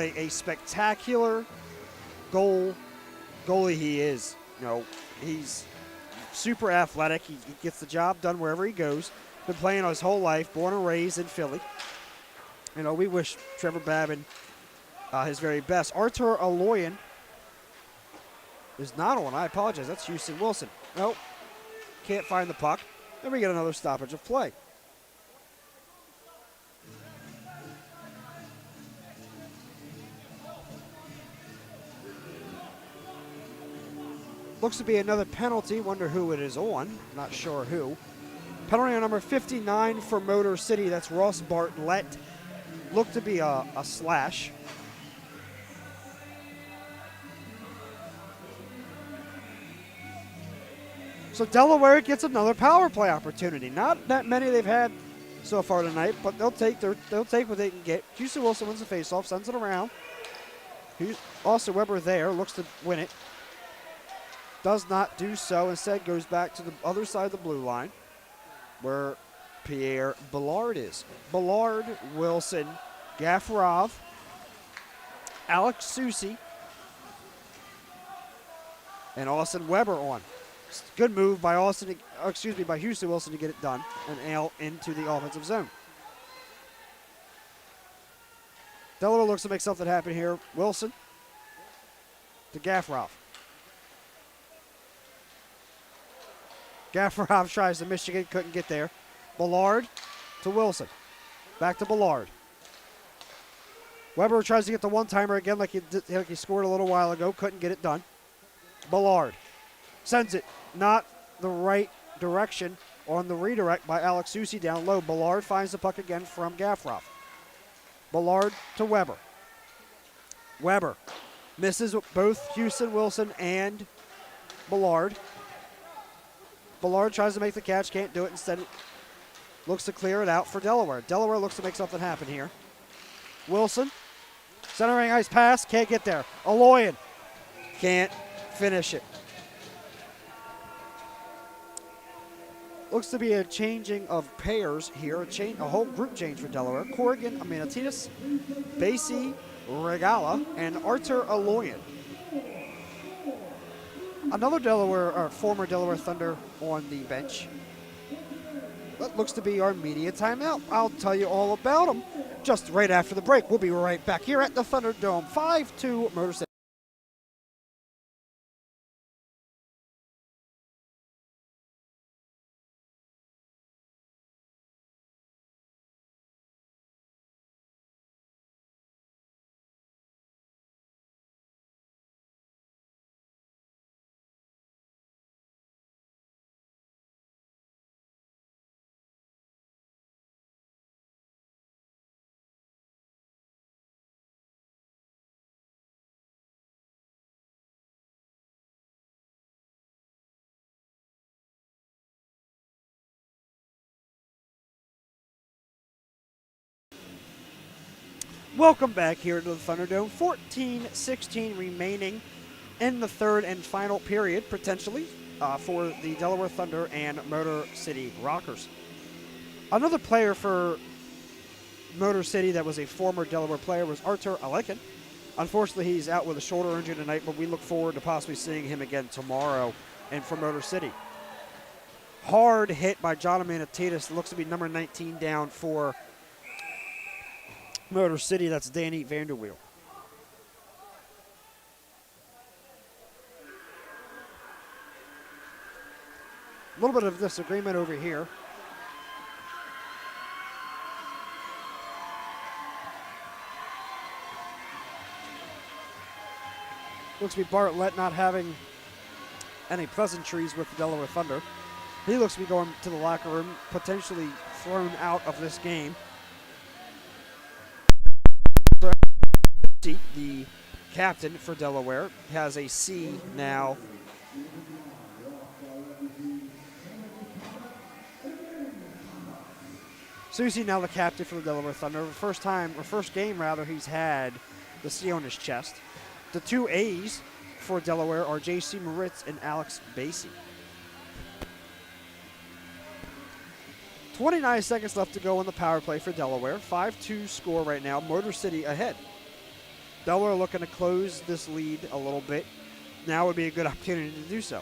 a spectacular goalie he is. You know, he's super athletic. He gets the job done wherever he goes. Been playing his whole life, born and raised in Philly. You know, we wish Trevor Babin his very best. Arthur Aloyan is not on. I apologize. That's Houston Wilson. Nope. Can't find the puck. Then we get another stoppage of play. Looks to be another penalty. Wonder who it is on. Not sure who. Penalty on number 59 for Motor City. That's Ross Bartlett. Looked to be a slash. So Delaware gets another power play opportunity. Not that many they've had so far tonight, but they'll take what they can get. Houston Wilson wins the faceoff, sends it around. Austin Weber there, looks to win it. Does not do so. Instead goes back to the other side of the blue line where Pierre Ballard is. Ballard, Wilson, Gaffarov, Alex Susie, and Austin Weber on. Good move by by Houston Wilson to get it done and out into the offensive zone. Delaware looks to make something happen here. Wilson to Gaffarov. Gaffarov tries to Michigan, couldn't get there. Ballard to Wilson. Back to Ballard. Weber tries to get the one-timer again like he scored a little while ago. Couldn't get it done. Ballard sends it not the right direction on the redirect by Alex Susie down low. Ballard finds the puck again from Gaffarov. Ballard to Weber. Weber misses both Houston Wilson and Ballard. Ballard tries to make the catch, can't do it. Instead, looks to clear it out for Delaware. Delaware looks to make something happen here. Wilson, centering ice pass, can't get there. Aloyan can't finish it. Looks to be a changing of pairs here, a whole group change for Delaware. Corrigan, Atinas, Basie, Regala, and Arthur Aloyan. Another former Delaware Thunder on the bench. That looks to be our media timeout. I'll tell you all about them just right after the break. We'll be right back here at the Thunderdome. 5-2 Motor City. Welcome back here to the Thunderdome. 14-16 remaining in the third and final period, potentially, for the Delaware Thunder and Motor City Rockers. Another player for Motor City that was a former Delaware player was Artur Alekin. Unfortunately, he's out with a shoulder injury tonight, but we look forward to possibly seeing him again tomorrow and for Motor City. Hard hit by John Amanatitis. Looks to be number 19 down for Motor City. That's Danny Vanderweel. A little bit of disagreement over here. Looks to be Bartlett not having any pleasantries with the Delaware Thunder. He looks to be going to the locker room, potentially thrown out of this game. The captain for Delaware has a C now. Susie now the captain for the Delaware Thunder. First game he's had the C on his chest. The two A's for Delaware are J.C. Moritz and Alex Basie. 29 seconds left to go in the power play for Delaware. 5-2 score right now. Motor City ahead. Delaware looking to close this lead a little bit. Now would be a good opportunity to do so.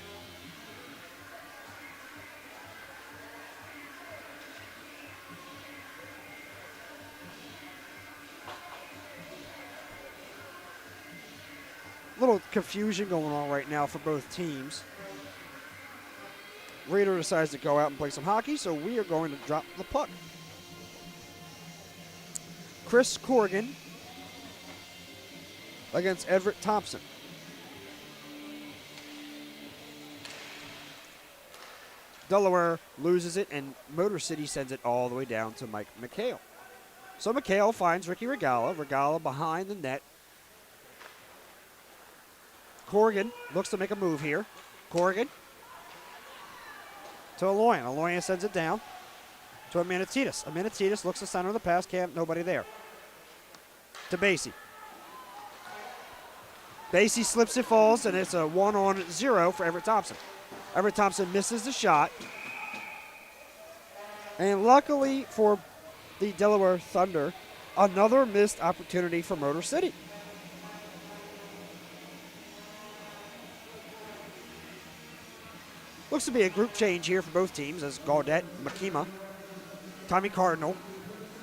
Little confusion going on right now for both teams. Reader decides to go out and play some hockey, so we are going to drop the puck. Chris Corrigan against Everett Thompson. Delaware loses it, and Motor City sends it all the way down to Mike McHale. So McHale finds Ricky Regala. Regala behind the net. Corrigan looks to make a move here. Corrigan to Aloyan. Aloyan sends it down to Amanatitis. Amanatitis looks to center of the pass. Nobody there. To Basie. Basie slips, it falls, and it's a 1-on-0 for Everett Thompson. Everett Thompson misses the shot. And luckily for the Delaware Thunder, another missed opportunity for Motor City. Looks to be a group change here for both teams as Gaudette, Makima, Tommy Cardinal,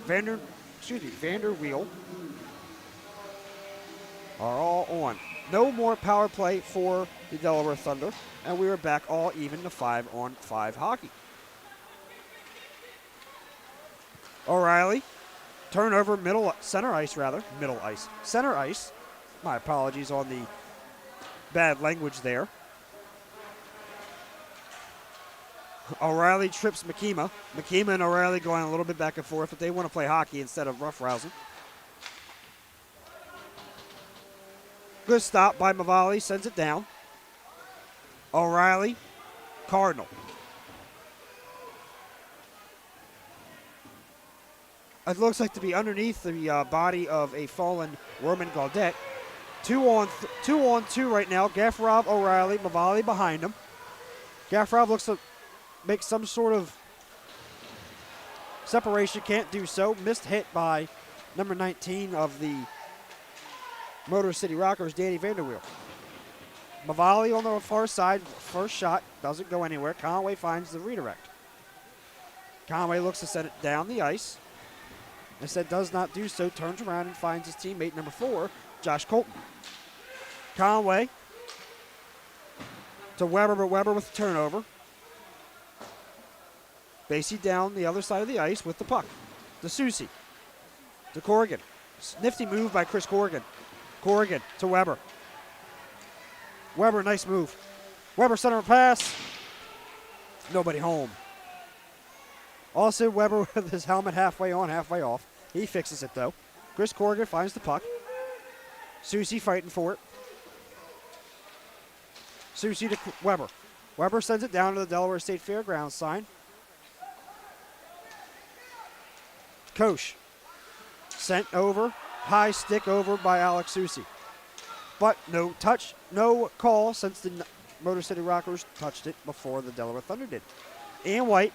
Vanderweel are all on. No more power play for the Delaware Thunder, and we are back all even to 5-on-5 hockey. O'Reilly, turnover, center ice. Center ice. My apologies on the bad language there. O'Reilly trips Makima. Makima and O'Reilly going a little bit back and forth, but they want to play hockey instead of roughhousing. Good stop by Mavali, sends it down. O'Reilly, Cardinal. It looks like to be underneath the body of a fallen Roman Gaudette. 2-on-2 right now. Gaffarov, O'Reilly, Mavali behind him. Gaffarov looks to make some sort of separation, can't do so. Missed hit by number 19 of the Motor City Rockers, Danny Vanderweel. Mavali on the far side, first shot, doesn't go anywhere. Conway finds the redirect. Conway looks to set it down the ice. Instead does not do so, turns around and finds his teammate, number 4, Josh Colton. Conway to Weber, but Weber with the turnover. Basie down the other side of the ice with the puck. To Susie. To Corrigan. Nifty move by Chris Corrigan. Corrigan to Weber. Weber, nice move. Weber center pass. Nobody home. Also, Weber with his helmet halfway on, halfway off. He fixes it, though. Chris Corrigan finds the puck. Susie fighting for it. Susie to Weber. Weber sends it down to the Delaware State Fairgrounds sign. Koch sent over High stick over by Alex Susi. But no touch, no call since the Motor City Rockers touched it before the Delaware Thunder did. Ian White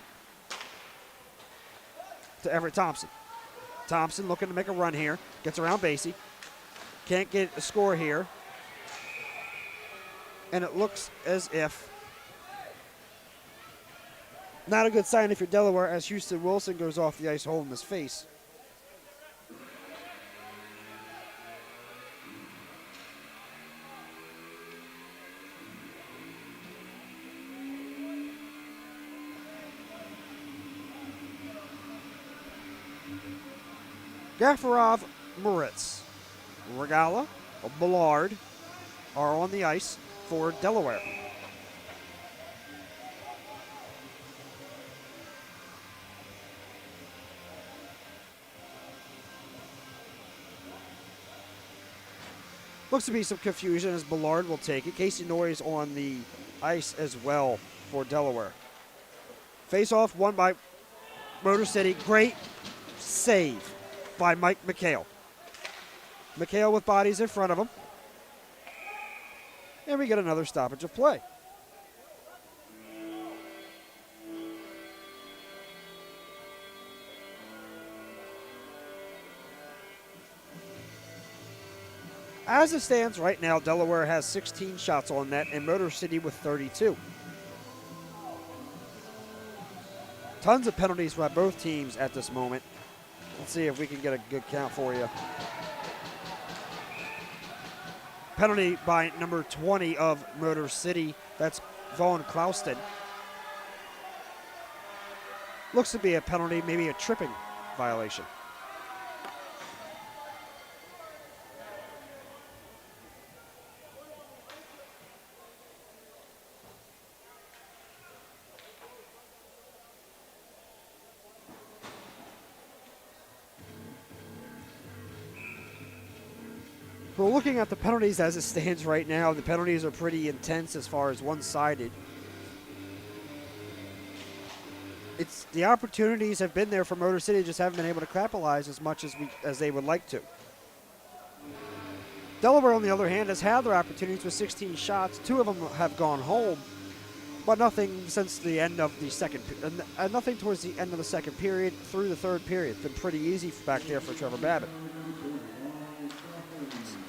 to Everett Thompson. Thompson looking to make a run here. Gets around Basie. Can't get a score here. And it looks as if not a good sign if you're Delaware, as Houston Wilson goes off the ice holding his face. Gafarov, Moritz, Regala, Ballard are on the ice for Delaware. Looks to be some confusion as Ballard will take it. Casey Noyes on the ice as well for Delaware. Face-off won by Motor City. Great save by Mike McHale. McHale with bodies in front of him. And we get another stoppage of play. As it stands right now, Delaware has 16 shots on net and Motor City with 32. Tons of penalties by both teams at this moment. Let's see if we can get a good count for you. Penalty by number 20 of Motor City. That's Vaughn Clouston. Looks to be a penalty, maybe a tripping violation. We're looking at the penalties as it stands right now. The penalties are pretty intense as far as one-sided. It's the opportunities have been there for Motor City, just haven't been able to capitalize as much as they would like to. Delaware, on the other hand, has had their opportunities with 16 shots. 2 of them have gone home, but nothing since the end of the second, nothing towards the end of the second period through the third period. It's been pretty easy back there for Trevor Babbitt.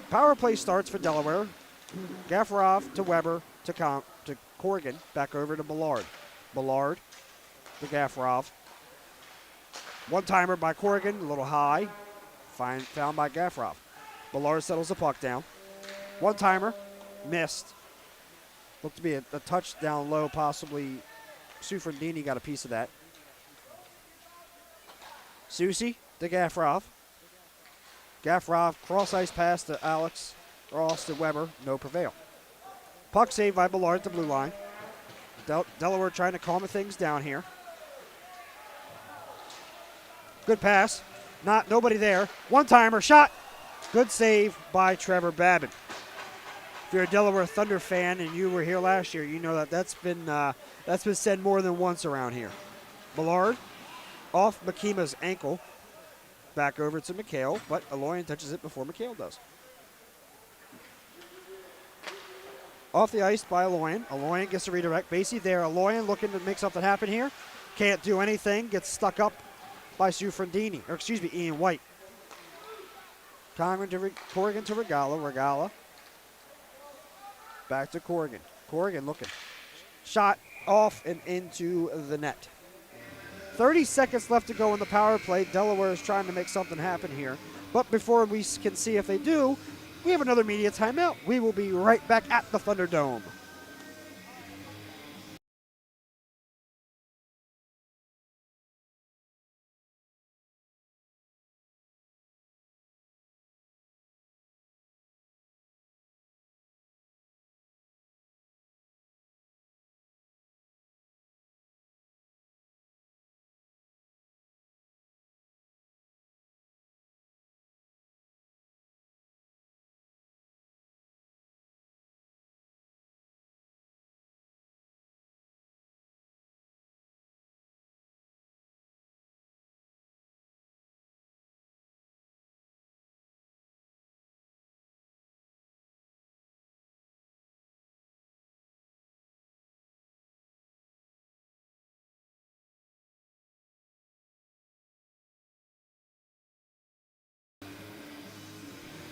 Power play starts for Delaware. Gafarov to Weber to Corrigan. Back over to Ballard. Ballard to Gafarov. One-timer by Corrigan, a little high. Found by Gafarov. Ballard settles the puck down. One-timer, missed. Looked to be a touch down low, possibly Sufrandini got a piece of that. Susi to Gafarov. Gafarov, cross-ice pass to Alex Ross to Weber, no prevail. Puck saved by Ballard at the blue line. Delaware trying to calm things down here. Good pass. Nobody there. One-timer, shot. Good save by Trevor Babbitt. If you're a Delaware Thunder fan and you were here last year, you know that's been said more than once around here. Ballard off Makima's ankle. Back over to McHale, but Aloyan touches it before McHale does. Off the ice by Aloyan. Aloyan gets a redirect. Basie there. Aloyan looking to make something happen here. Can't do anything. Gets stuck up by Ian White. Corrigan to Regala. Regala. Back to Corrigan. Corrigan looking. Shot off and into the net. 30 seconds left to go in the power play. Delaware is trying to make something happen here. But before we can see if they do, we have another media timeout. We will be right back at the Thunderdome.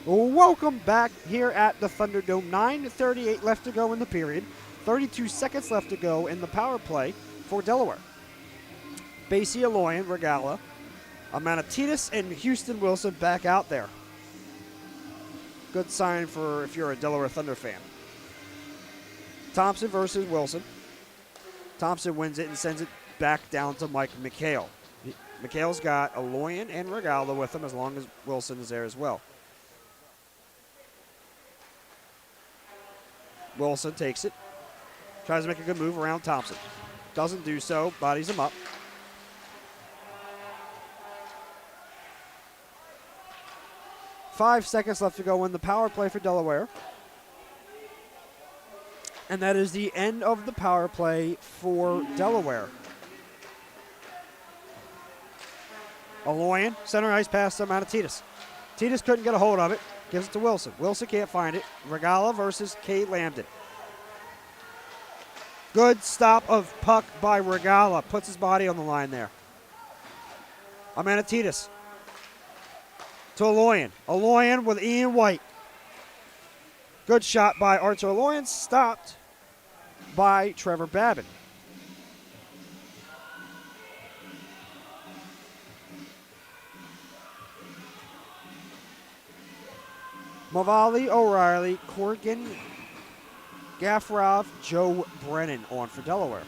Welcome back here at the Thunderdome. 9:38 left to go in the period. 32 seconds left to go in the power play for Delaware. Basie, Aloyan, Regala, Amanatitis, and Houston Wilson back out there. Good sign for if you're a Delaware Thunder fan. Thompson versus Wilson. Thompson wins it and sends it back down to Mike McHale. McHale's got Aloyan and Regala with him as long as Wilson is there as well. Wilson takes it. Tries to make a good move around Thompson. Doesn't do so. Bodies him up. Five seconds left to go in the power play for Delaware. And that is the end of the power play for Delaware. Aloyan, center ice pass to Manatitis. Titus couldn't get a hold of it. Gives it to Wilson. Wilson can't find it. Regala versus Kate Lambden. Good stop of puck by Regala. Puts his body on the line there. Amanatitis to Aloyan. Aloyan with Ian White. Good shot by Artur Aloyan. Stopped by Trevor Babin. Mavali, O'Reilly, Corrigan, Gaffrov, Joe Brennan on for Delaware.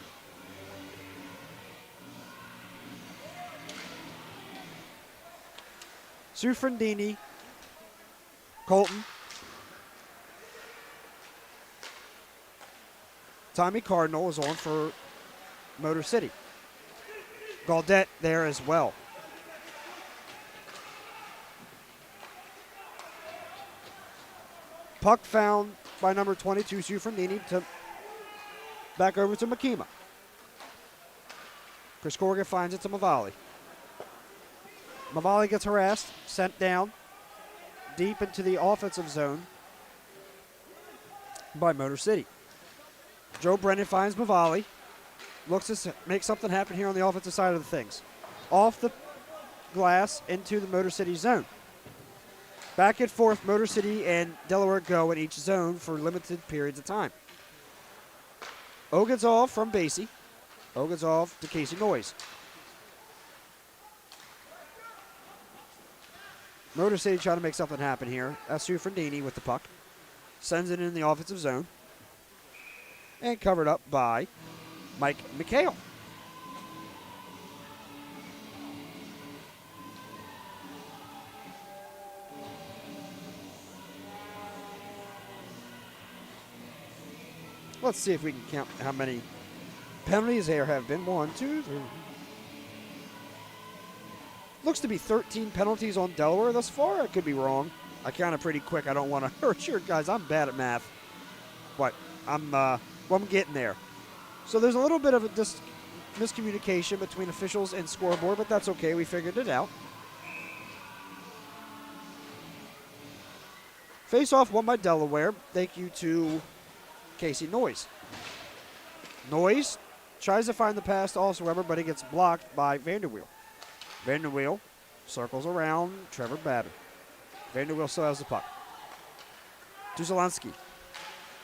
Sufrandini, Colton, Tommy Cardinal is on for Motor City. Gaudette there as well. Puck found by number 22, Sufrandini, to back over to Makima. Chris Corrigan finds it to Mavali. Mavali gets harassed, sent down deep into the offensive zone by Motor City. Joe Brennan finds Mavali. Looks to make something happen here on the offensive side of the things. Off the glass into the Motor City zone. Back and forth, Motor City and Delaware go in each zone for limited periods of time. Ogazov from Basie. Ogazov to Casey Noyes. Motor City trying to make something happen here. That's Sufrandini with the puck. Sends it in the offensive zone. And covered up by Mike McHale. Let's see if we can count how many penalties there have been. 1, 2, 3. Looks to be 13 penalties on Delaware thus far. I could be wrong. I counted pretty quick. I don't want to hurt you guys. I'm bad at math. But I'm getting there. So there's a little bit of a miscommunication between officials and scoreboard, but that's okay. We figured it out. Face-off won by Delaware. Thank you to Casey Noyes. Noyes tries to find the pass to Weber, but he gets blocked by Vanderweel. Vanderweel circles around Trevor Babin. Vanderweel still has the puck. To Zelensky.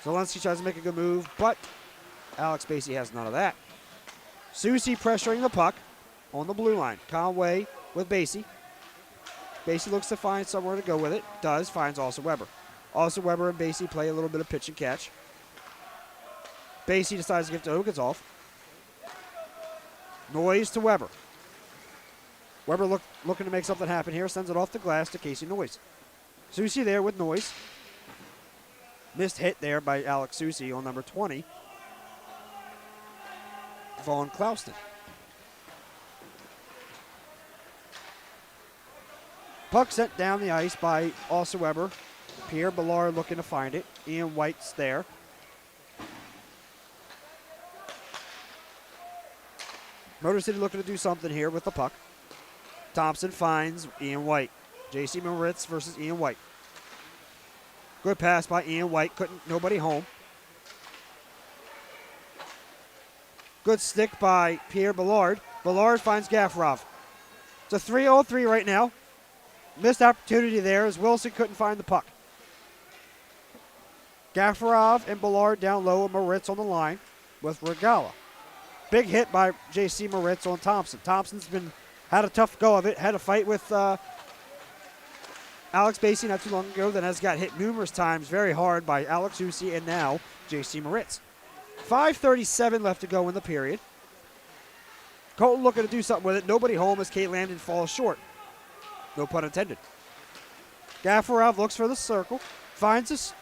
Zelensky tries to make a good move, but Alex Basie has none of that. Susie pressuring the puck on the blue line. Conway with Basie. Basie looks to find somewhere to go with it. Does, finds Weber. Weber and Basie play a little bit of pitch and catch. Basie decides to give it to Ogazov. Noyes to Weber. Weber looking to make something happen here. Sends it off the glass to Casey Noyes. Susie there with Noyes. Missed hit there by Alex Susie on number 20. Vaughn Clouston. Puck sent down the ice by Weber. Pierre Ballard looking to find it. Ian White's there. Motor City looking to do something here with the puck. Thompson finds Ian White. J.C. Moritz versus Ian White. Good pass by Ian White. Nobody home. Good stick by Pierre Ballard. Ballard finds Gaffrov. It's a 3-0-3 right now. Missed opportunity there as Wilson couldn't find the puck. Gafarov and Ballard down low, and Moritz on the line with Regala. Big hit by J.C. Moritz on Thompson. Thompson's had a tough go of it, had a fight with Alex Basie not too long ago, then has got hit numerous times very hard by Alex Soucy and now J.C. Moritz. 5:37 left to go in the period. Colton looking to do something with it. Nobody home as Kate Lambden falls short. No pun intended. Gafarov looks for the circle, finds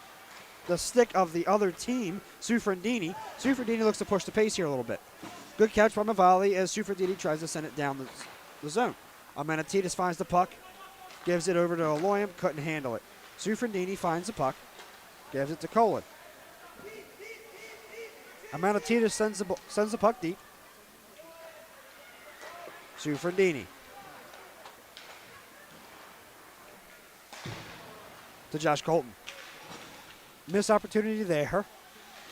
the stick of the other team, Sufrandini. Sufrandini looks to push the pace here a little bit. Good catch from Mavali as Sufrandini tries to send it down the zone. Amenatitis finds the puck, gives it over to Aloyam, couldn't handle it. Sufrandini finds the puck, gives it to Colin. Amenatitis sends the puck deep. Sufrandini. To Josh Colton. Missed opportunity there.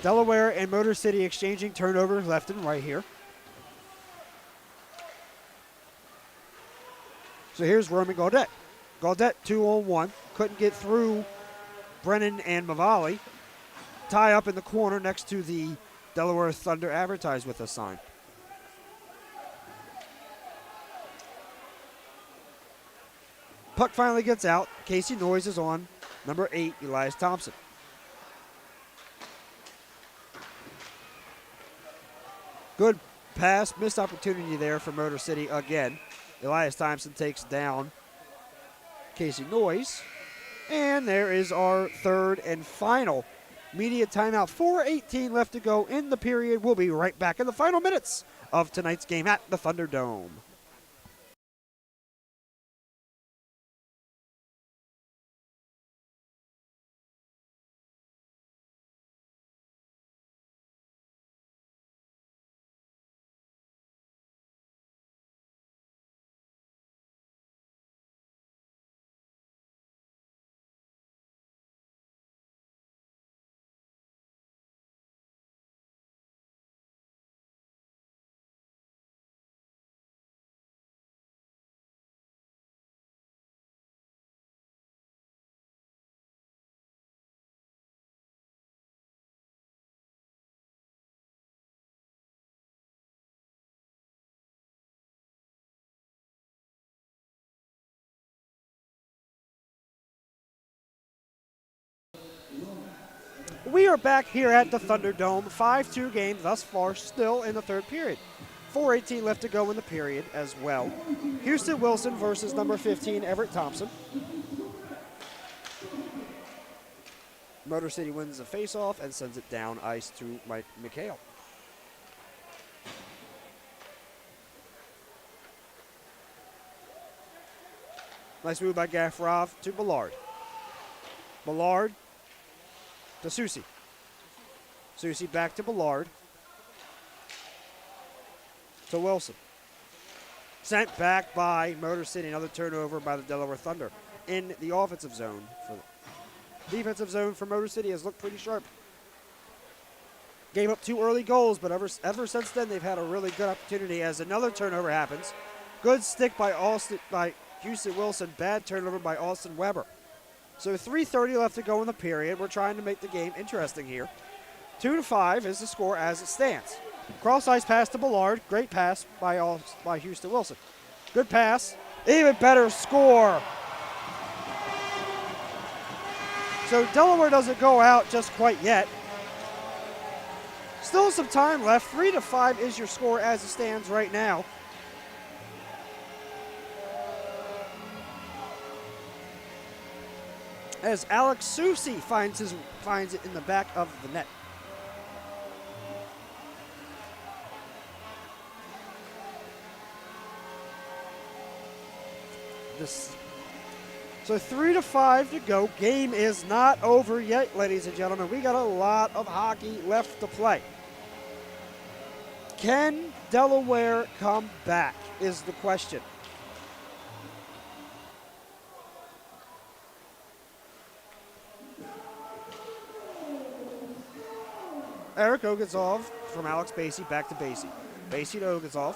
Delaware and Motor City exchanging turnovers left and right here. So here's Roman Gaudet. Gaudet 2-on-1. Couldn't get through Brennan and Mavali. Tie up in the corner next to the Delaware Thunder advertised with a sign. Puck finally gets out. Casey Noyes is on number 8, Elias Thompson. Good pass, missed opportunity there for Motor City again. Elias Thompson takes down Casey Noyes. And there is our third and final media timeout. 4:18 left to go in the period. We'll be right back in the final minutes of tonight's game at the Thunderdome. We are back here at the Thunderdome. 5-2 game thus far, still in the third period. 4:18 left to go in the period as well. Houston Wilson versus number 15, Everett Thompson. Motor City wins the faceoff and sends it down ice to Mike McHale. Nice move by Gafarov to Ballard. Ballard to Soucy. Soucy back to Ballard. To Wilson. Sent back by Motor City. Another turnover by the Delaware Thunder in the offensive zone. The defensive zone for Motor City has looked pretty sharp. Gave up 2 early goals, but ever since then they've had a really good opportunity as another turnover happens. Good stick by Houston Wilson. Bad turnover by Austin Weber. So 3:30 left to go in the period. We're trying to make the game interesting here. 2-5 is the score as it stands. Cross-ice pass to Ballard. Great pass by Houston Wilson. Good pass. Even better score. So Delaware doesn't go out just quite yet. Still some time left. 3-5 is your score as it stands right now. As Alex Soucy finds it in the back of the net. So 3-5 to go. Game is not over yet, ladies and gentlemen. We got a lot of hockey left to play. Can Delaware come back is the question. Eric Ogazov from Alex Basie back to Basie. Basie to Ogazov.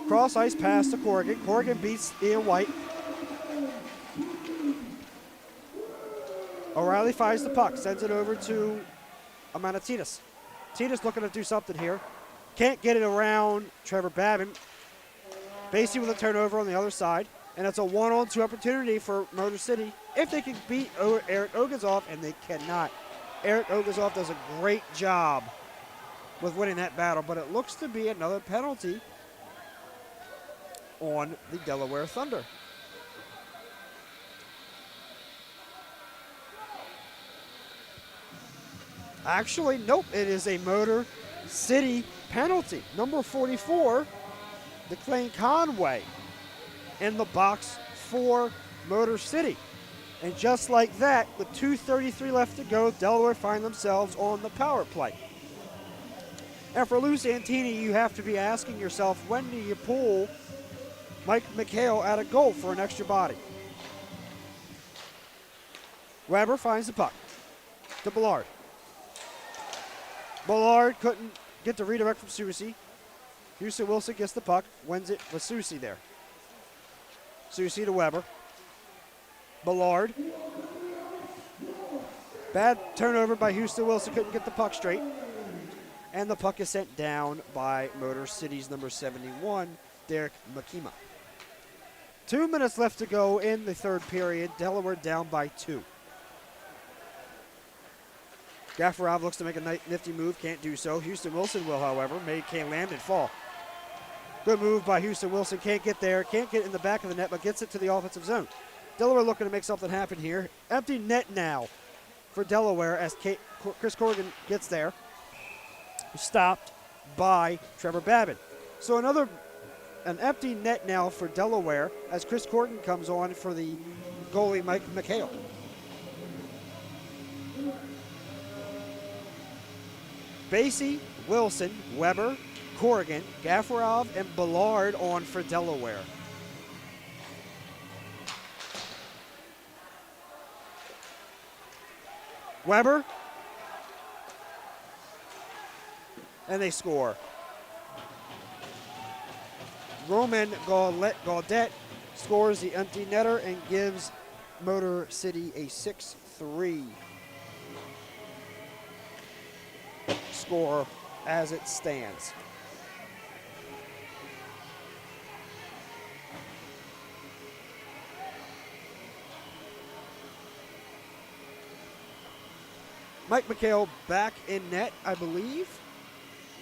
Cross ice pass to Corrigan. Corrigan beats Ian White. O'Reilly finds the puck, sends it over to Amanatitas. Titas looking to do something here. Can't get it around Trevor Babin. Basie with a turnover on the other side. And it's a 1-on-2 opportunity for Motor City if they can beat Eric Ogazov, and they cannot. Eric Ogazov does a great job with winning that battle, but it looks to be another penalty on the Delaware Thunder. Actually, nope, it is a Motor City penalty. Number 44, DeClane Conway, in the box for Motor City. And just like that, with 2:33 left to go, Delaware find themselves on the power play. And for Lou Santini, you have to be asking yourself, when do you pull Mike McHale out of goal for an extra body? Weber finds the puck to Ballard. Ballard couldn't get the redirect from Susie. Houston Wilson gets the puck, wins it with Susie there. Susie to Weber. Ballard. Bad turnover by Houston Wilson, couldn't get the puck straight. And the puck is sent down by Motor City's number 71, Derek Makima. 2 minutes left to go in the third period. Delaware down by 2. Gaffarov looks to make a nifty move, can't do so. Houston Wilson will, however, made Kane Lambden fall. Good move by Houston Wilson, can't get there, can't get in the back of the net, but gets it to the offensive zone. Delaware looking to make something happen here. Empty net now for Delaware as Chris Corrigan gets there. Stopped by Trevor Babin. So an empty net now for Delaware as Chris Corrigan comes on for the goalie Mike McHale. Basie, Wilson, Weber, Corrigan, Gaffarov, and Ballard on for Delaware. Weber. And they score. Roman Gaudet scores the empty netter and gives Motor City a 6-3 score as it stands. Mike McHale back in net, I believe.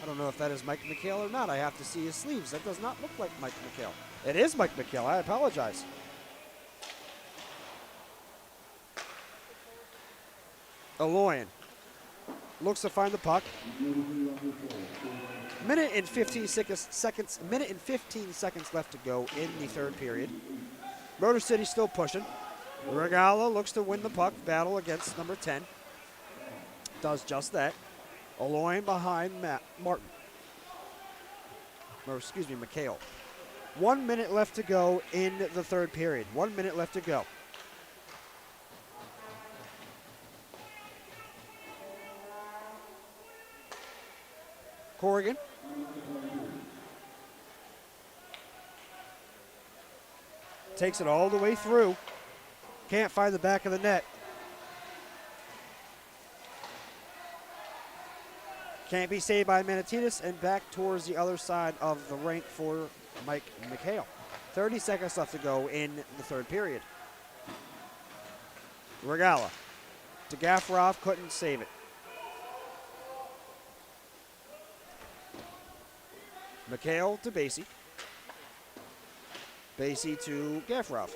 I don't know if that is Mike McHale or not. I have to see his sleeves. That does not look like Mike McHale. It is Mike McHale. I apologize. Aloyan looks to find the puck. Minute and 15 seconds left to go in the third period. Motor City still pushing. Regala looks to win the puck battle against number 10. Does just that. Aloyan behind McHale. 1 minute left to go in the third period. 1 minute left to go. Corrigan. Takes it all the way through. Can't find the back of the net. Can't be saved by Manatitas, and back towards the other side of the rink for Mike McHale. 30 seconds left to go in the third period. Regala to Gaffarov, couldn't save it. McHale to Basie. Basie to Gaffarov.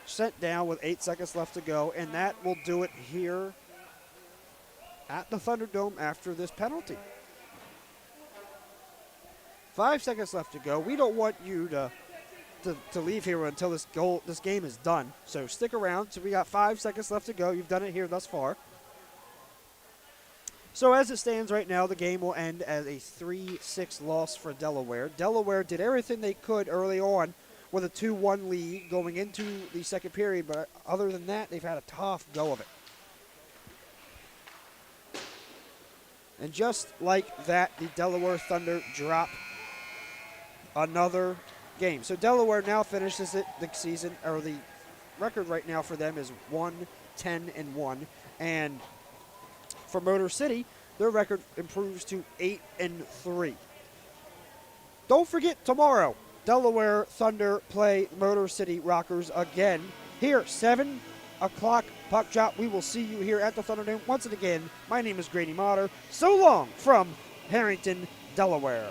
Sent down with 8 seconds left to go, and that will do it here at the Thunderdome after this penalty. 5 seconds left to go. We don't want you to leave here until this game is done. So stick around. So we got 5 seconds left to go. You've done it here thus far. So as it stands right now, the game will end as a 3-6 loss for Delaware. Delaware did everything they could early on with a 2-1 lead going into the second period, but other than that, they've had a tough go of it. And just like that, the Delaware Thunder drop another game. So Delaware now finishes the season, or the record right now for them is 1-10-1. And for Motor City, their record improves to 8-3. Don't forget, tomorrow, Delaware Thunder play Motor City Rockers again. Here, 7 o'clock puck drop. We will see you here at the Thunderdome once again. My name is Grady Motter. So long from Harrington, Delaware.